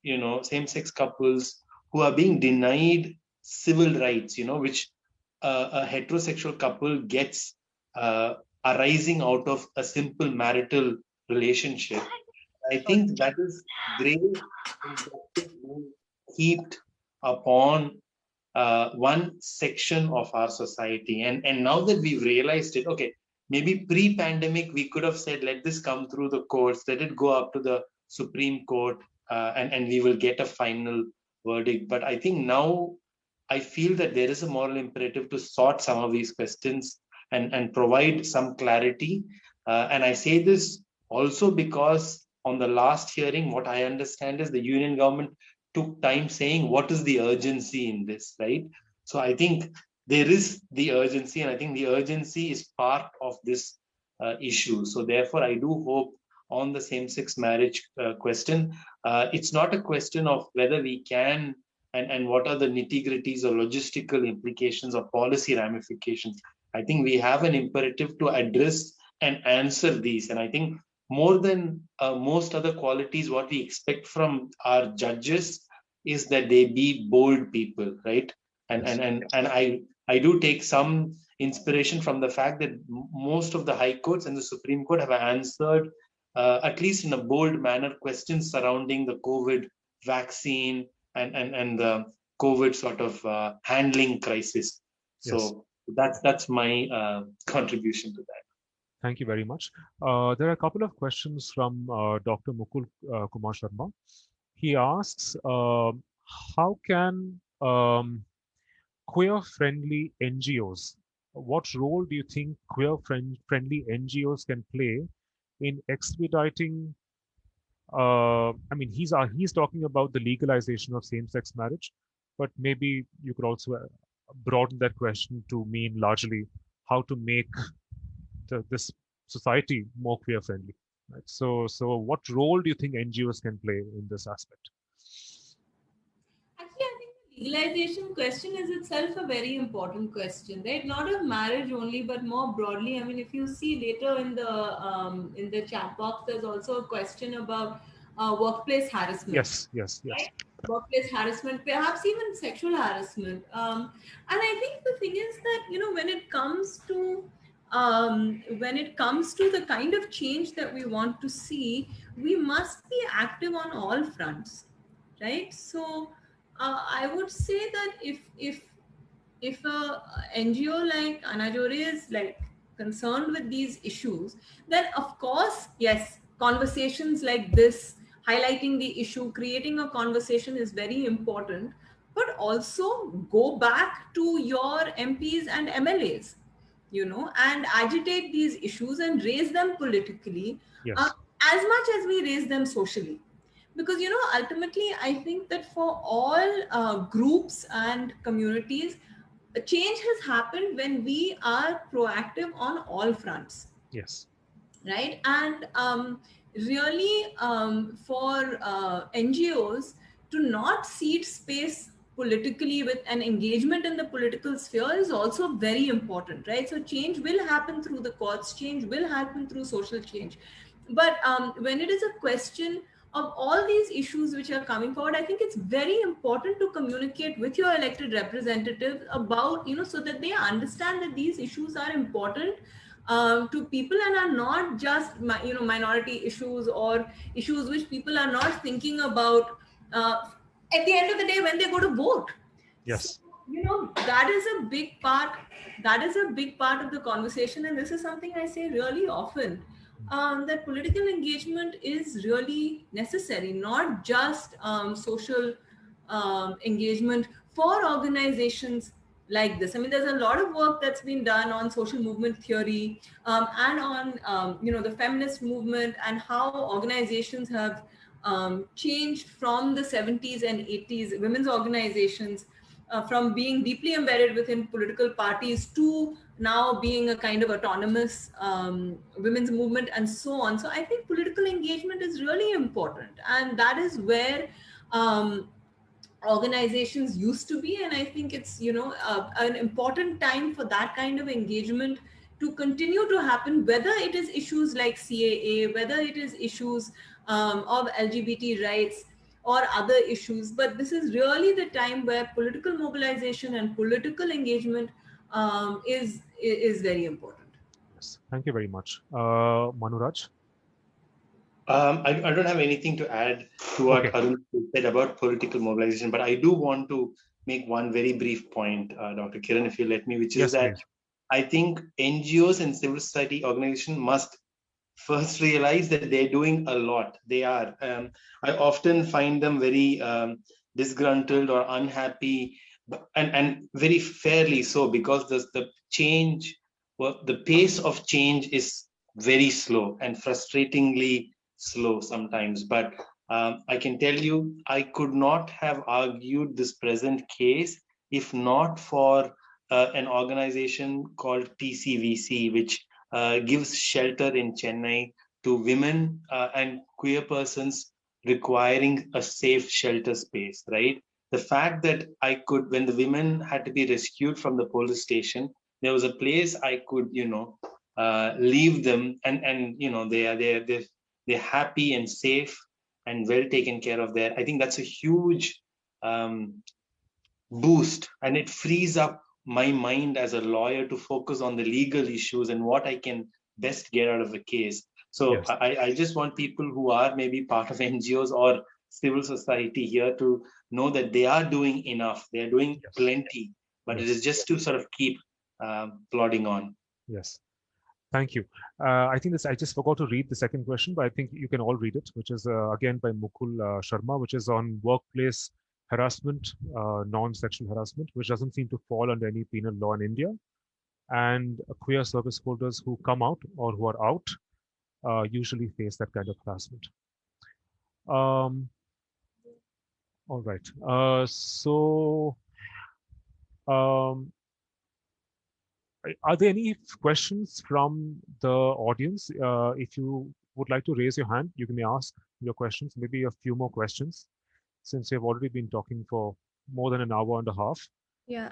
same-sex couples who are being denied civil rights, which a heterosexual couple gets arising out of a simple marital relationship. I think that is grave injustice being heaped upon one section of our society. And now that we've realized it, okay, maybe pre-pandemic, we could have said, let this come through the courts, let it go up to the Supreme Court, and we will get a final verdict. But I think now I feel that there is a moral imperative to sort some of these questions and provide some clarity. And I say this also because on the last hearing, what I understand is the union government took time saying, what is the urgency in this, right? So I think there is the urgency, and I think the urgency is part of this issue. So therefore, I do hope on the same-sex marriage question, it's not a question of whether we can and what are the nitty-gritties or logistical implications or policy ramifications. I think we have an imperative to address and answer these. And I think more than most other qualities, what we expect from our judges is that they be bold people, right? And I do take some inspiration from the fact that most of the high courts and the Supreme Court have answered, at least in a bold manner, questions surrounding the COVID vaccine and the COVID sort of handling crisis. Yes. So that's my contribution to that. Thank you very much. There are a couple of questions from Dr. Mukul Kumar Sharma. He asks, how can queer-friendly NGOs, what role do you think queer-friendly NGOs can play in expediting, I mean, he's talking about the legalization of same-sex marriage, but maybe you could also broaden that question to mean largely how to make this society more queer friendly, right? So what role do you think NGOs can play in this aspect? Actually, I think the legalization question is itself a very important question, right? Not of marriage only, but more broadly. I mean, if you see later in the chat box, there's also a question about workplace harassment, Yes. right? Workplace harassment, perhaps even sexual harassment. And I think the thing is that, when it comes to the kind of change that we want to see, we must be active on all fronts, right? So I would say that if a NGO like Anaajoree is like concerned with these issues, then of course, yes, conversations like this, highlighting the issue, creating a conversation is very important. But also go back to your MPs and MLAs, and agitate these issues and raise them politically, uh, Yes. as much as we raise them socially. Because ultimately I think that for all groups and communities, a change has happened when we are proactive on all fronts, Yes. right? And really, for NGOs to not cede space politically with an engagement in the political sphere is also very important, right? So change will happen through the courts, change will happen through social change. But when it is a question of all these issues which are coming forward, I think it's very important to communicate with your elected representatives about, so that they understand that these issues are important to people and are not just minority issues or issues which people are not thinking about at the end of the day when they go to vote. So, Yes. that is a big part. That is a big part of the conversation, and this is something I say really often. That political engagement is really necessary, not just social engagement for organizations like this. I mean, there's a lot of work that's been done on social movement theory, and on the feminist movement and how organizations have changed from the 70s and 80s, women's organizations, from being deeply embedded within political parties to now being a kind of autonomous women's movement and so on. So I think political engagement is really important, and that is where organizations used to be. And I think it's an important time for that kind of engagement to continue to happen, whether it is issues like CAA, whether it is issues of LGBT rights or other issues. But this is really the time where political mobilization and political engagement is very important. Yes. Thank you very much. Manuraj? I don't have anything to add to what Okay. Arun said about political mobilization, but I do want to make one very brief point, Dr. Kiran, if you let me, which is Yes, that please. I think NGOs and civil society organizations must first realize that they're doing a lot. They are. I often find them very disgruntled or unhappy, and very fairly so, because the change, well, the pace of change is very slow and frustratingly slow sometimes. But I can tell you, I could not have argued this present case if not for an organization called TCVC, which gives shelter in Chennai to women and queer persons requiring a safe shelter space, right? The fact that I could, when the women had to be rescued from the police station, there was a place I could, leave them, and they're happy and safe and well taken care of there. I think that's a huge boost, and it frees up my mind as a lawyer to focus on the legal issues and what I can best get out of the case. So Yes. I just want people who are maybe part of NGOs or civil society here to know that they are doing enough. They are doing Yes. plenty, but it Yes. is just to sort of keep plodding on. Yes. Thank you. I think I just forgot to read the second question, but I think you can all read it, which is again by Mukul Sharma, which is on workplace harassment, non-sexual harassment, which doesn't seem to fall under any penal law in India. And queer service holders who come out or who are out usually face that kind of harassment. Um, all right. Um, are there any questions from the audience? If you would like to raise your hand, you can ask your questions, maybe a few more questions, since we've already been talking for more than an hour and a half. Yeah.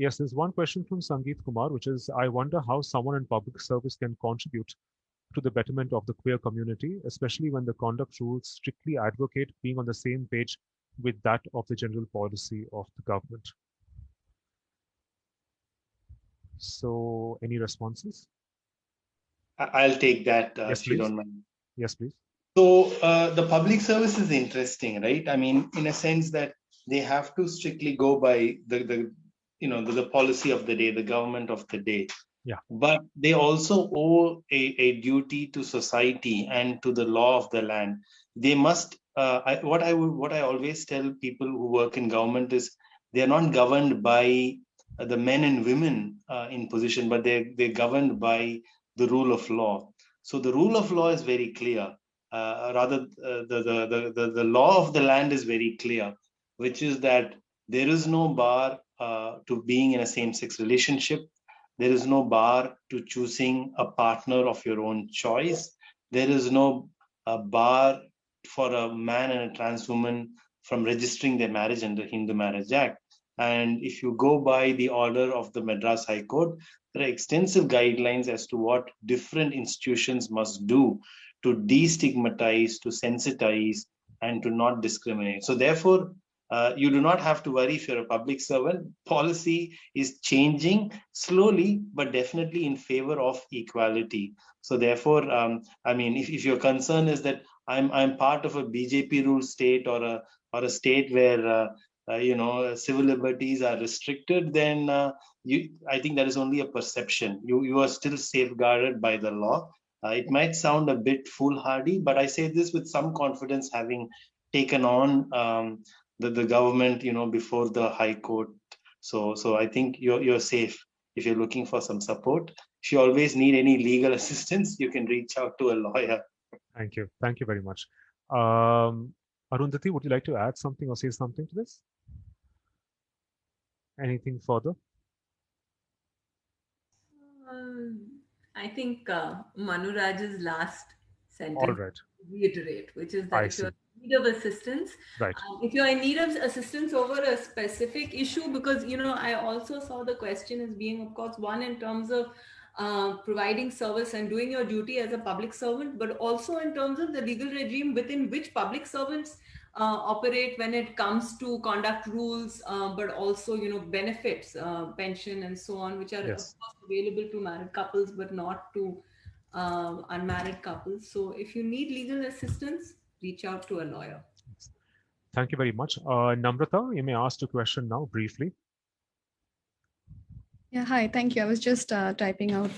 Yes, there's one question from Sangeet Kumar, which is, I wonder how someone in public service can contribute to the betterment of the queer community, especially when the conduct rules strictly advocate being on the same page with that of the general policy of the government. So, any responses? I'll take that, yes, if please. you don't mind. Yes, please. So the public service is interesting, right? I mean, in a sense that they have to strictly go by the policy of the day, the government of the day. Yeah. But they also owe a duty to society and to the law of the land. They must. What I always tell people who work in government is they are not governed by the men and women in position, but they're governed by the rule of law. So the rule of law is very clear. The law of the land is very clear, which is that there is no bar to being in a same-sex relationship. There is no bar to choosing a partner of your own choice. There is no bar for a man and a trans woman from registering their marriage under Hindu Marriage Act. And if you go by the order of the Madras High Court, there are extensive guidelines as to what different institutions must do to destigmatize, to sensitize, and to not discriminate. So therefore, you do not have to worry if you're a public servant. Policy is changing slowly, but definitely in favor of equality. So therefore, I mean, if your concern is that I'm part of a BJP ruled state or a state where civil liberties are restricted, then I think that is only a perception. You are still safeguarded by the law. It might sound a bit foolhardy, but I say this with some confidence, having taken on the government, before the High Court. So I think you're safe if you're looking for some support. If you always need any legal assistance, you can reach out to a lawyer. Thank you very much. Arundhati, would you like to add something or say something to this? Anything further? I think Manuraj's last sentence All right. reiterate, which is that I if you're see. in need of assistance, Right. if you're in need of assistance over a specific issue, because I also saw the question as being, of course, one in terms of providing service and doing your duty as a public servant, but also in terms of the legal regime within which public servants operate when it comes to conduct rules, but also benefits, pension and so on, which are Yes. of course available to married couples but not to unmarried couples. So if you need legal assistance, reach out to a lawyer. Thank you very much. Namrata, you may ask the question now briefly. Yeah, hi, thank you. I was just typing out.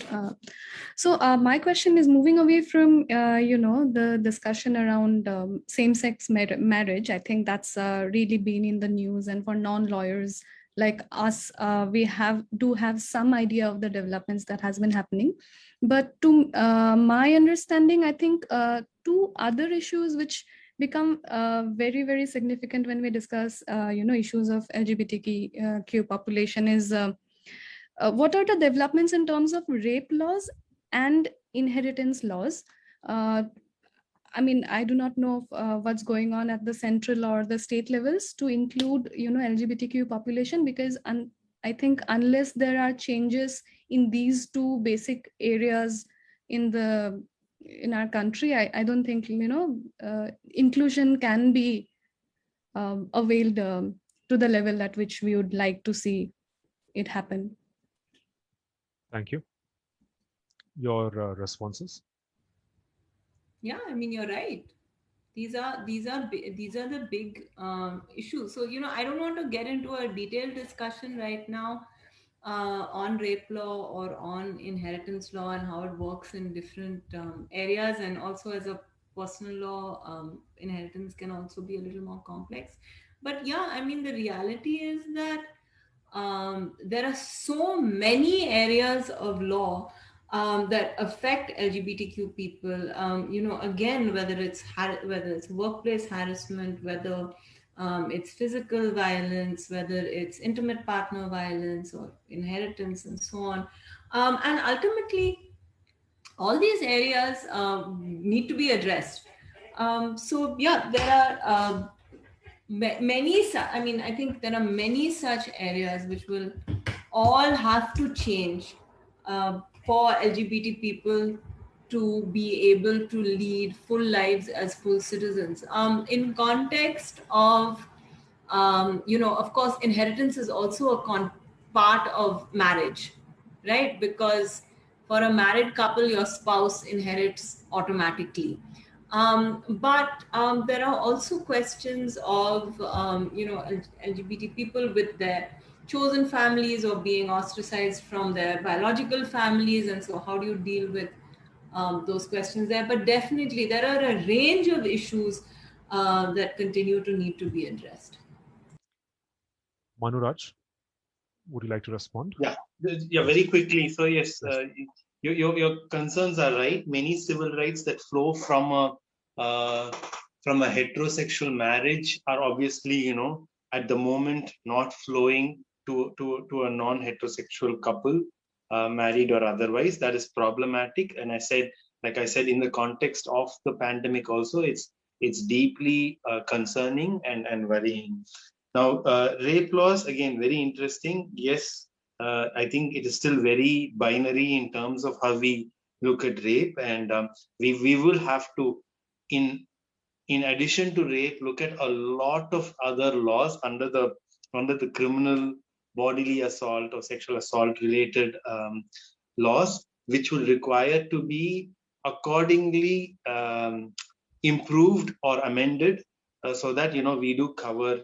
So my question is moving away from, the discussion around same-sex marriage. I think that's really been in the news, and for non-lawyers like us, we do have some idea of the developments that has been happening. But to my understanding, I think two other issues which become very, very significant when we discuss, issues of LGBTQ population is what are the developments in terms of rape laws and inheritance laws? I mean, I do not know what's going on at the central or the state levels to include, LGBTQ population, because I think unless there are changes in these two basic areas in our country, I don't think, inclusion can be availed to the level at which we would like to see it happen. Thank you. Your responses? Yeah, I mean, you're right. These are the big issues. So I don't want to get into a detailed discussion right now on rape law or on inheritance law and how it works in different areas, and also as a personal law, inheritance can also be a little more complex. But yeah, I mean, the reality is that there are so many areas of law that affect LGBTQ people. Again, whether it's workplace harassment, whether it's physical violence, whether it's intimate partner violence or inheritance and so on. And ultimately, all these areas need to be addressed. So yeah, there are I think there are many such areas which will all have to change for LGBT people to be able to lead full lives as full citizens. In context of, of course, inheritance is also a part of marriage, right? Because for a married couple, your spouse inherits automatically. But there are also questions of, LGBT people with their chosen families or being ostracized from their biological families. And so how do you deal with those questions there? But definitely there are a range of issues that continue to need to be addressed. Manuraj, would you like to respond? Yeah, very quickly. So yes, your concerns are right. Many civil rights that flow from a heterosexual marriage are obviously, at the moment not flowing to a non-heterosexual couple, married or otherwise. That is problematic. And like I said, in the context of the pandemic, also it's deeply concerning and worrying. Now, rape laws, again, very interesting. Yes, I think it is still very binary in terms of how we look at rape, and we will have to, in addition to rape, look at a lot of other laws under the criminal bodily assault or sexual assault related laws, which will require to be accordingly improved or amended, so that we do cover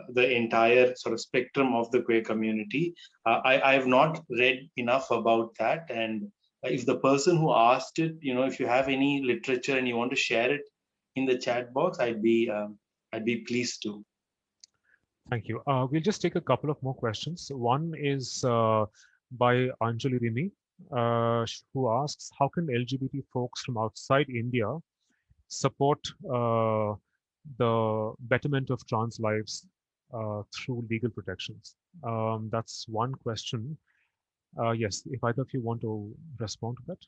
the entire sort of spectrum of the queer community. I have not read enough about that, and if the person who asked it, if you have any literature and you want to share it in the chat box, I'd be pleased to. Thank you. We'll just take a couple of more questions. One is by Anaajoree Team, who asks, how can LGBT folks from outside India support the betterment of trans lives through legal protections? That's one question. Yes, if either of you want to respond to that.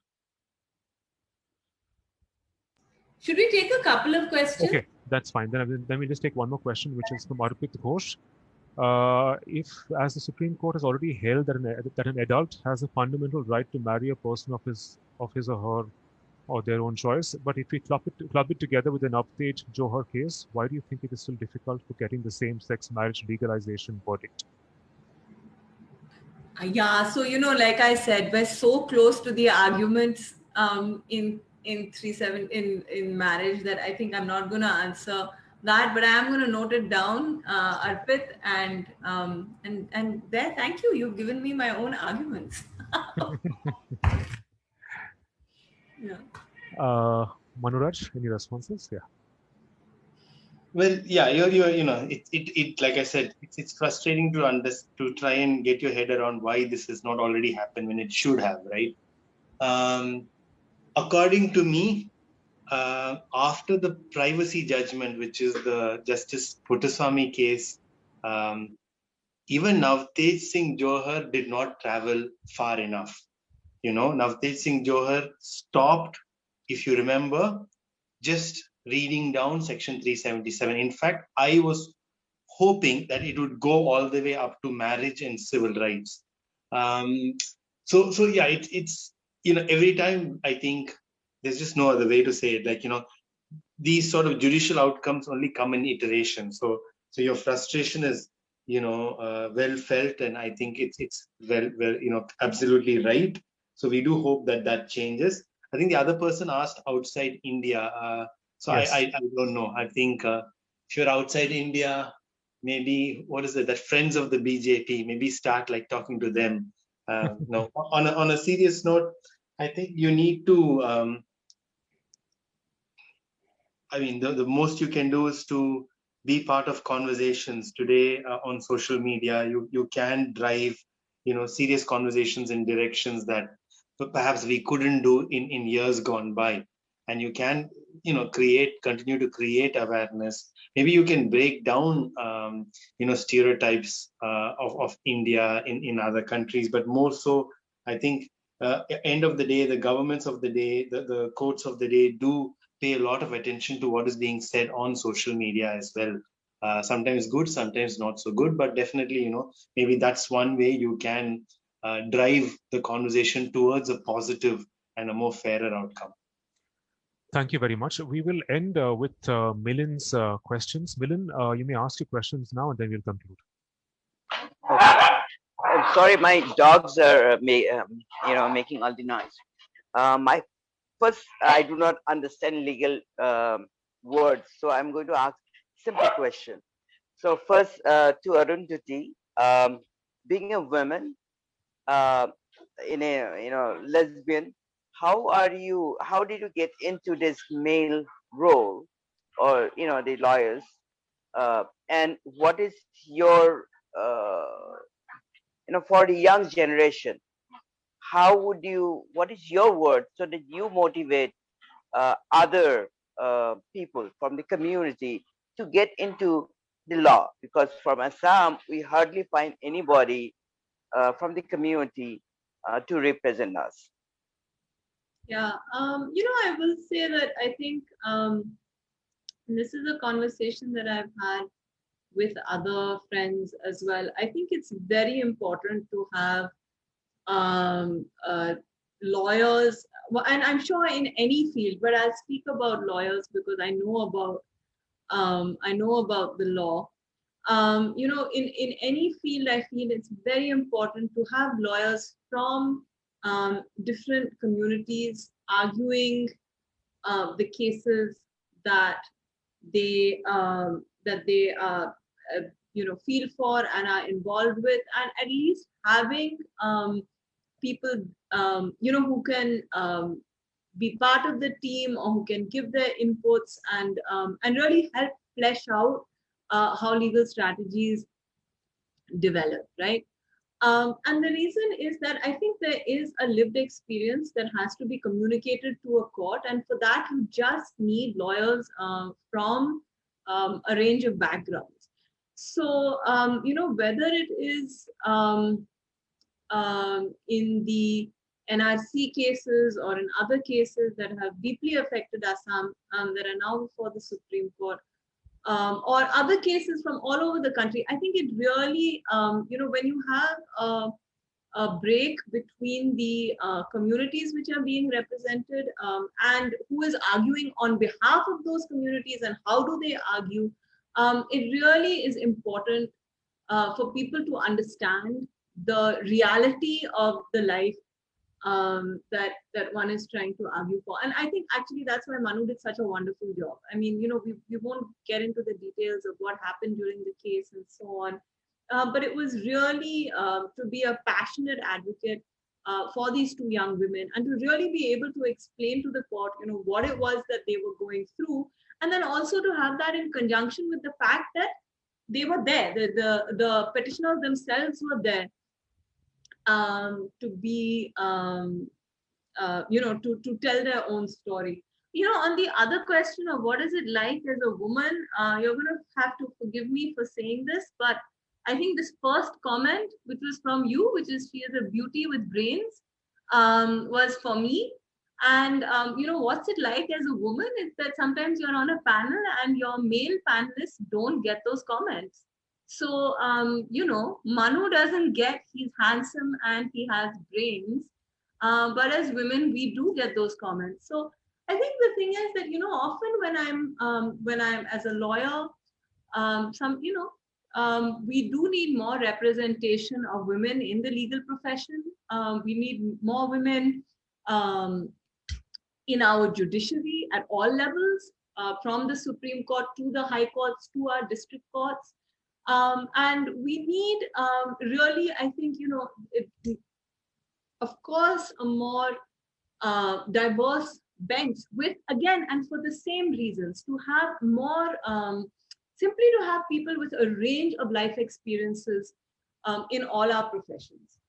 Should we take a couple of questions? Okay, that's fine. Then we just take one more question, which is from Arundhati Ghosh. If, as the Supreme Court has already held that an adult has a fundamental right to marry a person of his or her or their own choice, but if we club it together with an update Johar case, why do you think it is still difficult for getting the same-sex marriage legalization verdict? Yeah, so like I said, we're so close to the arguments in marriage that I think I'm not going to answer that, but I am going to note it down, Arpit, and there. Thank you. You've given me my own arguments. Yeah. Manuraj, any responses? Yeah. Well, yeah, it like I said, it's frustrating to try and get your head around why this has not already happened when it should have, right? According to me, after the privacy judgment, which is the Justice Puttaswamy case, even Navtej Singh Johar did not travel far enough. Navtej Singh Johar stopped, if you remember, just reading down Section 377. In fact, I was hoping that it would go all the way up to marriage and civil rights. So yeah, it's every time I think there's just no other way to say it. Like, these sort of judicial outcomes only come in iteration. So your frustration is, well felt, and I think it's well, absolutely right. So we do hope that that changes. I think the other person asked outside India. So Yes. I don't know. I think if you're outside India, maybe what is it? That friends of the BJP, maybe start like talking to them. No, on a serious note, I think you need to. I mean, the most you can do is to be part of conversations today on social media. You can drive, serious conversations in directions that perhaps we couldn't do in years gone by. And you can, continue to create awareness. Maybe you can break down, stereotypes of India in other countries, but more so, I think, end of the day, the governments of the day, the courts of the day do pay a lot of attention to what is being said on social media as well. Sometimes good, sometimes not so good, but definitely, maybe that's one way you can drive the conversation towards a positive and a more fairer outcome. Thank you very much. We will end with Milin's questions. Milin, you may ask your questions now, and then we'll conclude. Okay. I'm sorry, my dogs are making all the noise. My first, I do not understand legal words, so I'm going to ask simple question. So first, to Arundhati, being a woman in a lesbian, how did you get into this male role, or the lawyers, and what is your for the young generation, what is your word so that you motivate other people from the community to get into the law? Because from Assam, we hardly find anybody from the community to represent us. Yeah, I will say that I think this is a conversation that I've had with other friends as well. I think it's very important to have lawyers, and I'm sure in any field, but I'll speak about lawyers because I know about the law. In any field, I feel it's very important to have lawyers from different communities arguing the cases that they feel for and are involved with, and at least having people who can be part of the team or who can give their inputs and really help flesh out how legal strategies develop, right? And the reason is that I think there is a lived experience that has to be communicated to a court, and for that you just need lawyers from a range of backgrounds. So whether it is in the NRC cases or in other cases that have deeply affected Assam that are now before the Supreme Court, or other cases from all over the country, I think it really, when you have a break between the communities which are being represented and who is arguing on behalf of those communities and how do they argue, it really is important for people to understand the reality of the life that one is trying to argue for. And I think actually that's why Manu did such a wonderful job. I mean, we won't get into the details of what happened during the case and so on, but it was really to be a passionate advocate for these two young women and to really be able to explain to the court, what it was that they were going through, and then also to have that in conjunction with the fact that they were there, the petitioners themselves were there to be, to tell their own story. On the other question of what is it like as a woman, you're going to have to forgive me for saying this, but I think this first comment, which was from you, which is she is a beauty with brains, was for me. And, what's it like as a woman is that sometimes you're on a panel and your male panelists don't get those comments. So, Manu doesn't get, he's handsome and he has brains. But as women, we do get those comments. So I think the thing is that, often when I'm as a lawyer, we do need more representation of women in the legal profession. We need more women in our judiciary at all levels, from the Supreme Court to the high courts to our district courts. And we need really, I think, of course, a more diverse bench with, again, and for the same reasons, to have more, simply to have people with a range of life experiences in all our professions.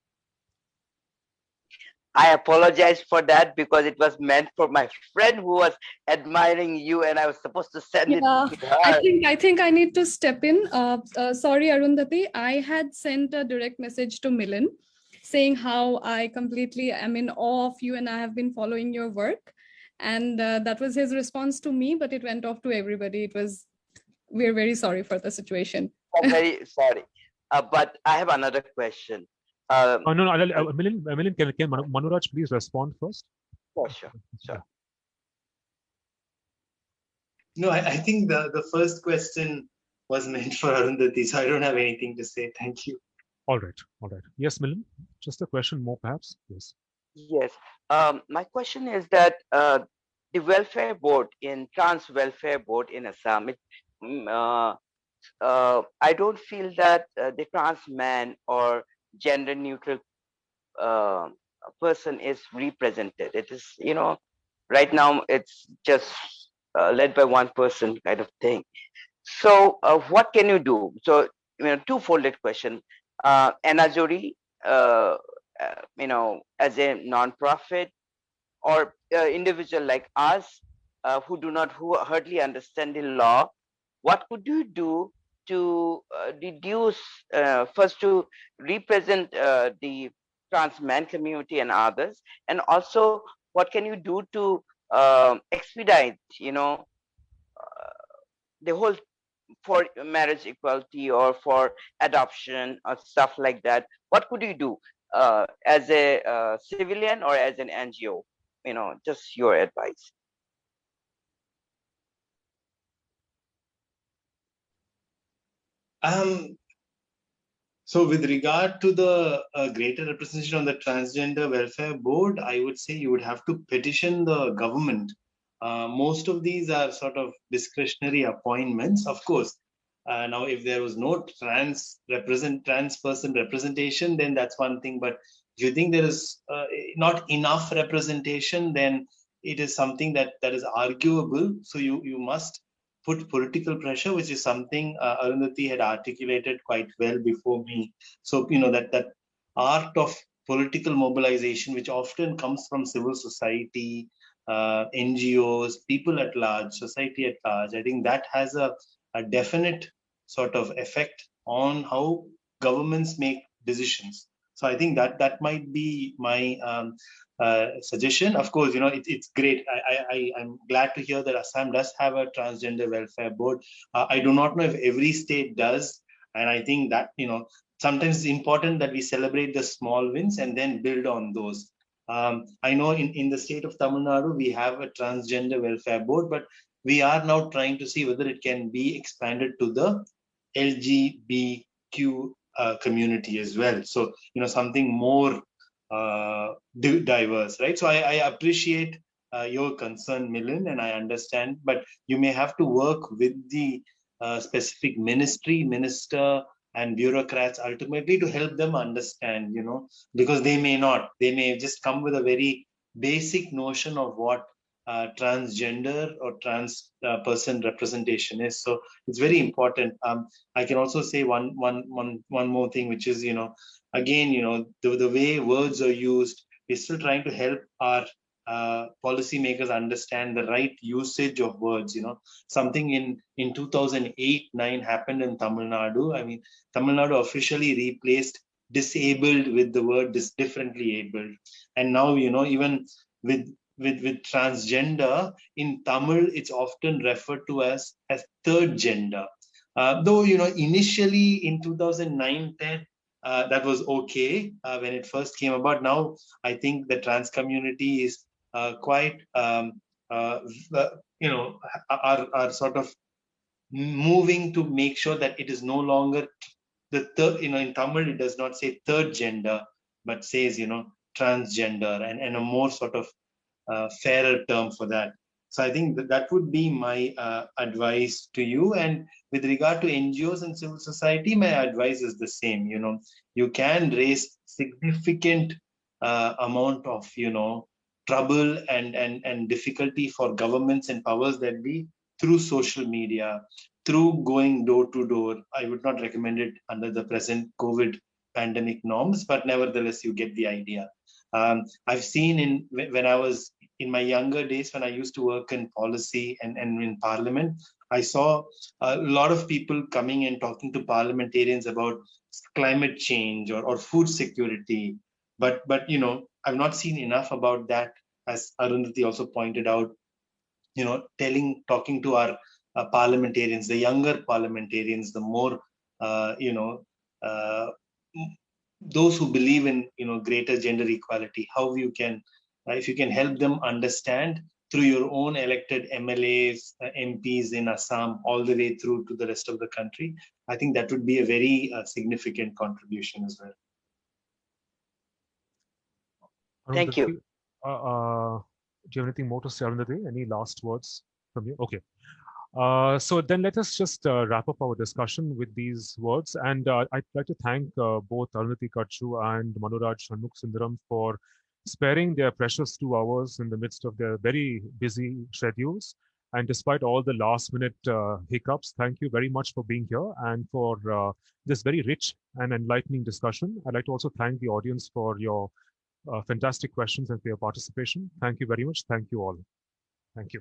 I apologize for that because it was meant for my friend who was admiring you, and I was supposed to send it to her. I think I need to step in. Sorry, Arundhati. I had sent a direct message to Milan saying how I completely am in awe of you and I have been following your work. And that was his response to me, but it went off to everybody. We're very sorry for the situation. I'm very sorry. But I have another question. No, Milind, can Manuraj please respond first? Oh, sure. No, I think the first question was meant for Arundhati, so I don't have anything to say. Thank you. All right. Yes, Milind, just a question more perhaps. Yes. Yes. My question is that the welfare board trans welfare board in Assam, I don't feel that the trans man or gender neutral person is represented. It is, right now it's just led by one person kind of thing. So what can you do? So, two-folded question. Anaajoree, as a non-profit or individual like us who hardly understand the law, what could you do to reduce, first to represent the trans man community and others, and also what can you do to expedite, the whole for marriage equality or for adoption or stuff like that? What could you do as a civilian or as an NGO? Just your advice. So with regard to the greater representation on the transgender welfare board, I would say you would have to petition the government. Most of these are sort of discretionary appointments, of course. Now, if there was no trans person representation, then that's one thing. But if you think there is not enough representation, then it is something that is arguable. So you must put political pressure, which is something Arundhati had articulated quite well before me. So, that art of political mobilization, which often comes from civil society, NGOs, people at large, society at large, I think that has a definite sort of effect on how governments make decisions. So I think that might be my suggestion. Of course, it's great. I'm glad to hear that Assam does have a transgender welfare board. I do not know if every state does, and I think that sometimes it's important that we celebrate the small wins and then build on those. I know in the state of Tamil Nadu we have a transgender welfare board, but we are now trying to see whether it can be expanded to the LGBTQ community as well. So something more diverse, right? So I appreciate your concern, Milind, and I understand, but you may have to work with the specific minister and bureaucrats ultimately to help them understand, because they may just come with a very basic notion of what transgender or trans person representation is. So it's very important. I can also say one more thing, which is, again, the way words are used, we're still trying to help our policymakers understand the right usage of words. Something in 2008-9 happened in Tamil Nadu. I mean, Tamil Nadu officially replaced disabled with the word differently abled, and now even with transgender in Tamil, it's often referred to as third gender. Though initially in 2009-10 that was okay when it first came about. Now I think the trans community is quite are sort of moving to make sure that it is no longer the third, in Tamil, it does not say third gender, but says, transgender, and a more sort of fairer term for that. So I think that would be my advice to you. And with regard to NGOs and civil society, my advice is the same. You can raise significant amount of, trouble and difficulty for governments and powers that be through social media, through going door to door. I would not recommend it under the present COVID pandemic norms, but nevertheless, you get the idea. I've seen when I was in my younger days, when I used to work in policy and in parliament, I saw a lot of people coming and talking to parliamentarians about climate change or food security. But I've not seen enough about that, as Arundhati also pointed out. Talking to our parliamentarians, the younger parliamentarians, the more those who believe in greater gender equality, how you can, if you can help them understand through your own elected MLAs, MPs in Assam, all the way through to the rest of the country, I think that would be a very significant contribution as well. Thank you. Do you have anything more to say, Arundhati? Any last words from you? Okay. So then let us just wrap up our discussion with these words. And I'd like to thank both Arundhati Katju and Manuraj Shunmugasundaram for sparing their precious 2 hours in the midst of their very busy schedules. And despite all the last minute hiccups, thank you very much for being here and for this very rich and enlightening discussion. I'd like to also thank the audience for your fantastic questions and for your participation. Thank you very much. Thank you all. Thank you.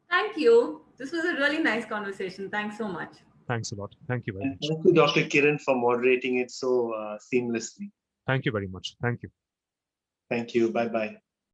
Thank you. This was a really nice conversation. Thanks so much. Thanks a lot. Thank you very much. Thank you, Dr. Kiran, for moderating it so seamlessly. Thank you very much. Thank you. Thank you. Bye-bye.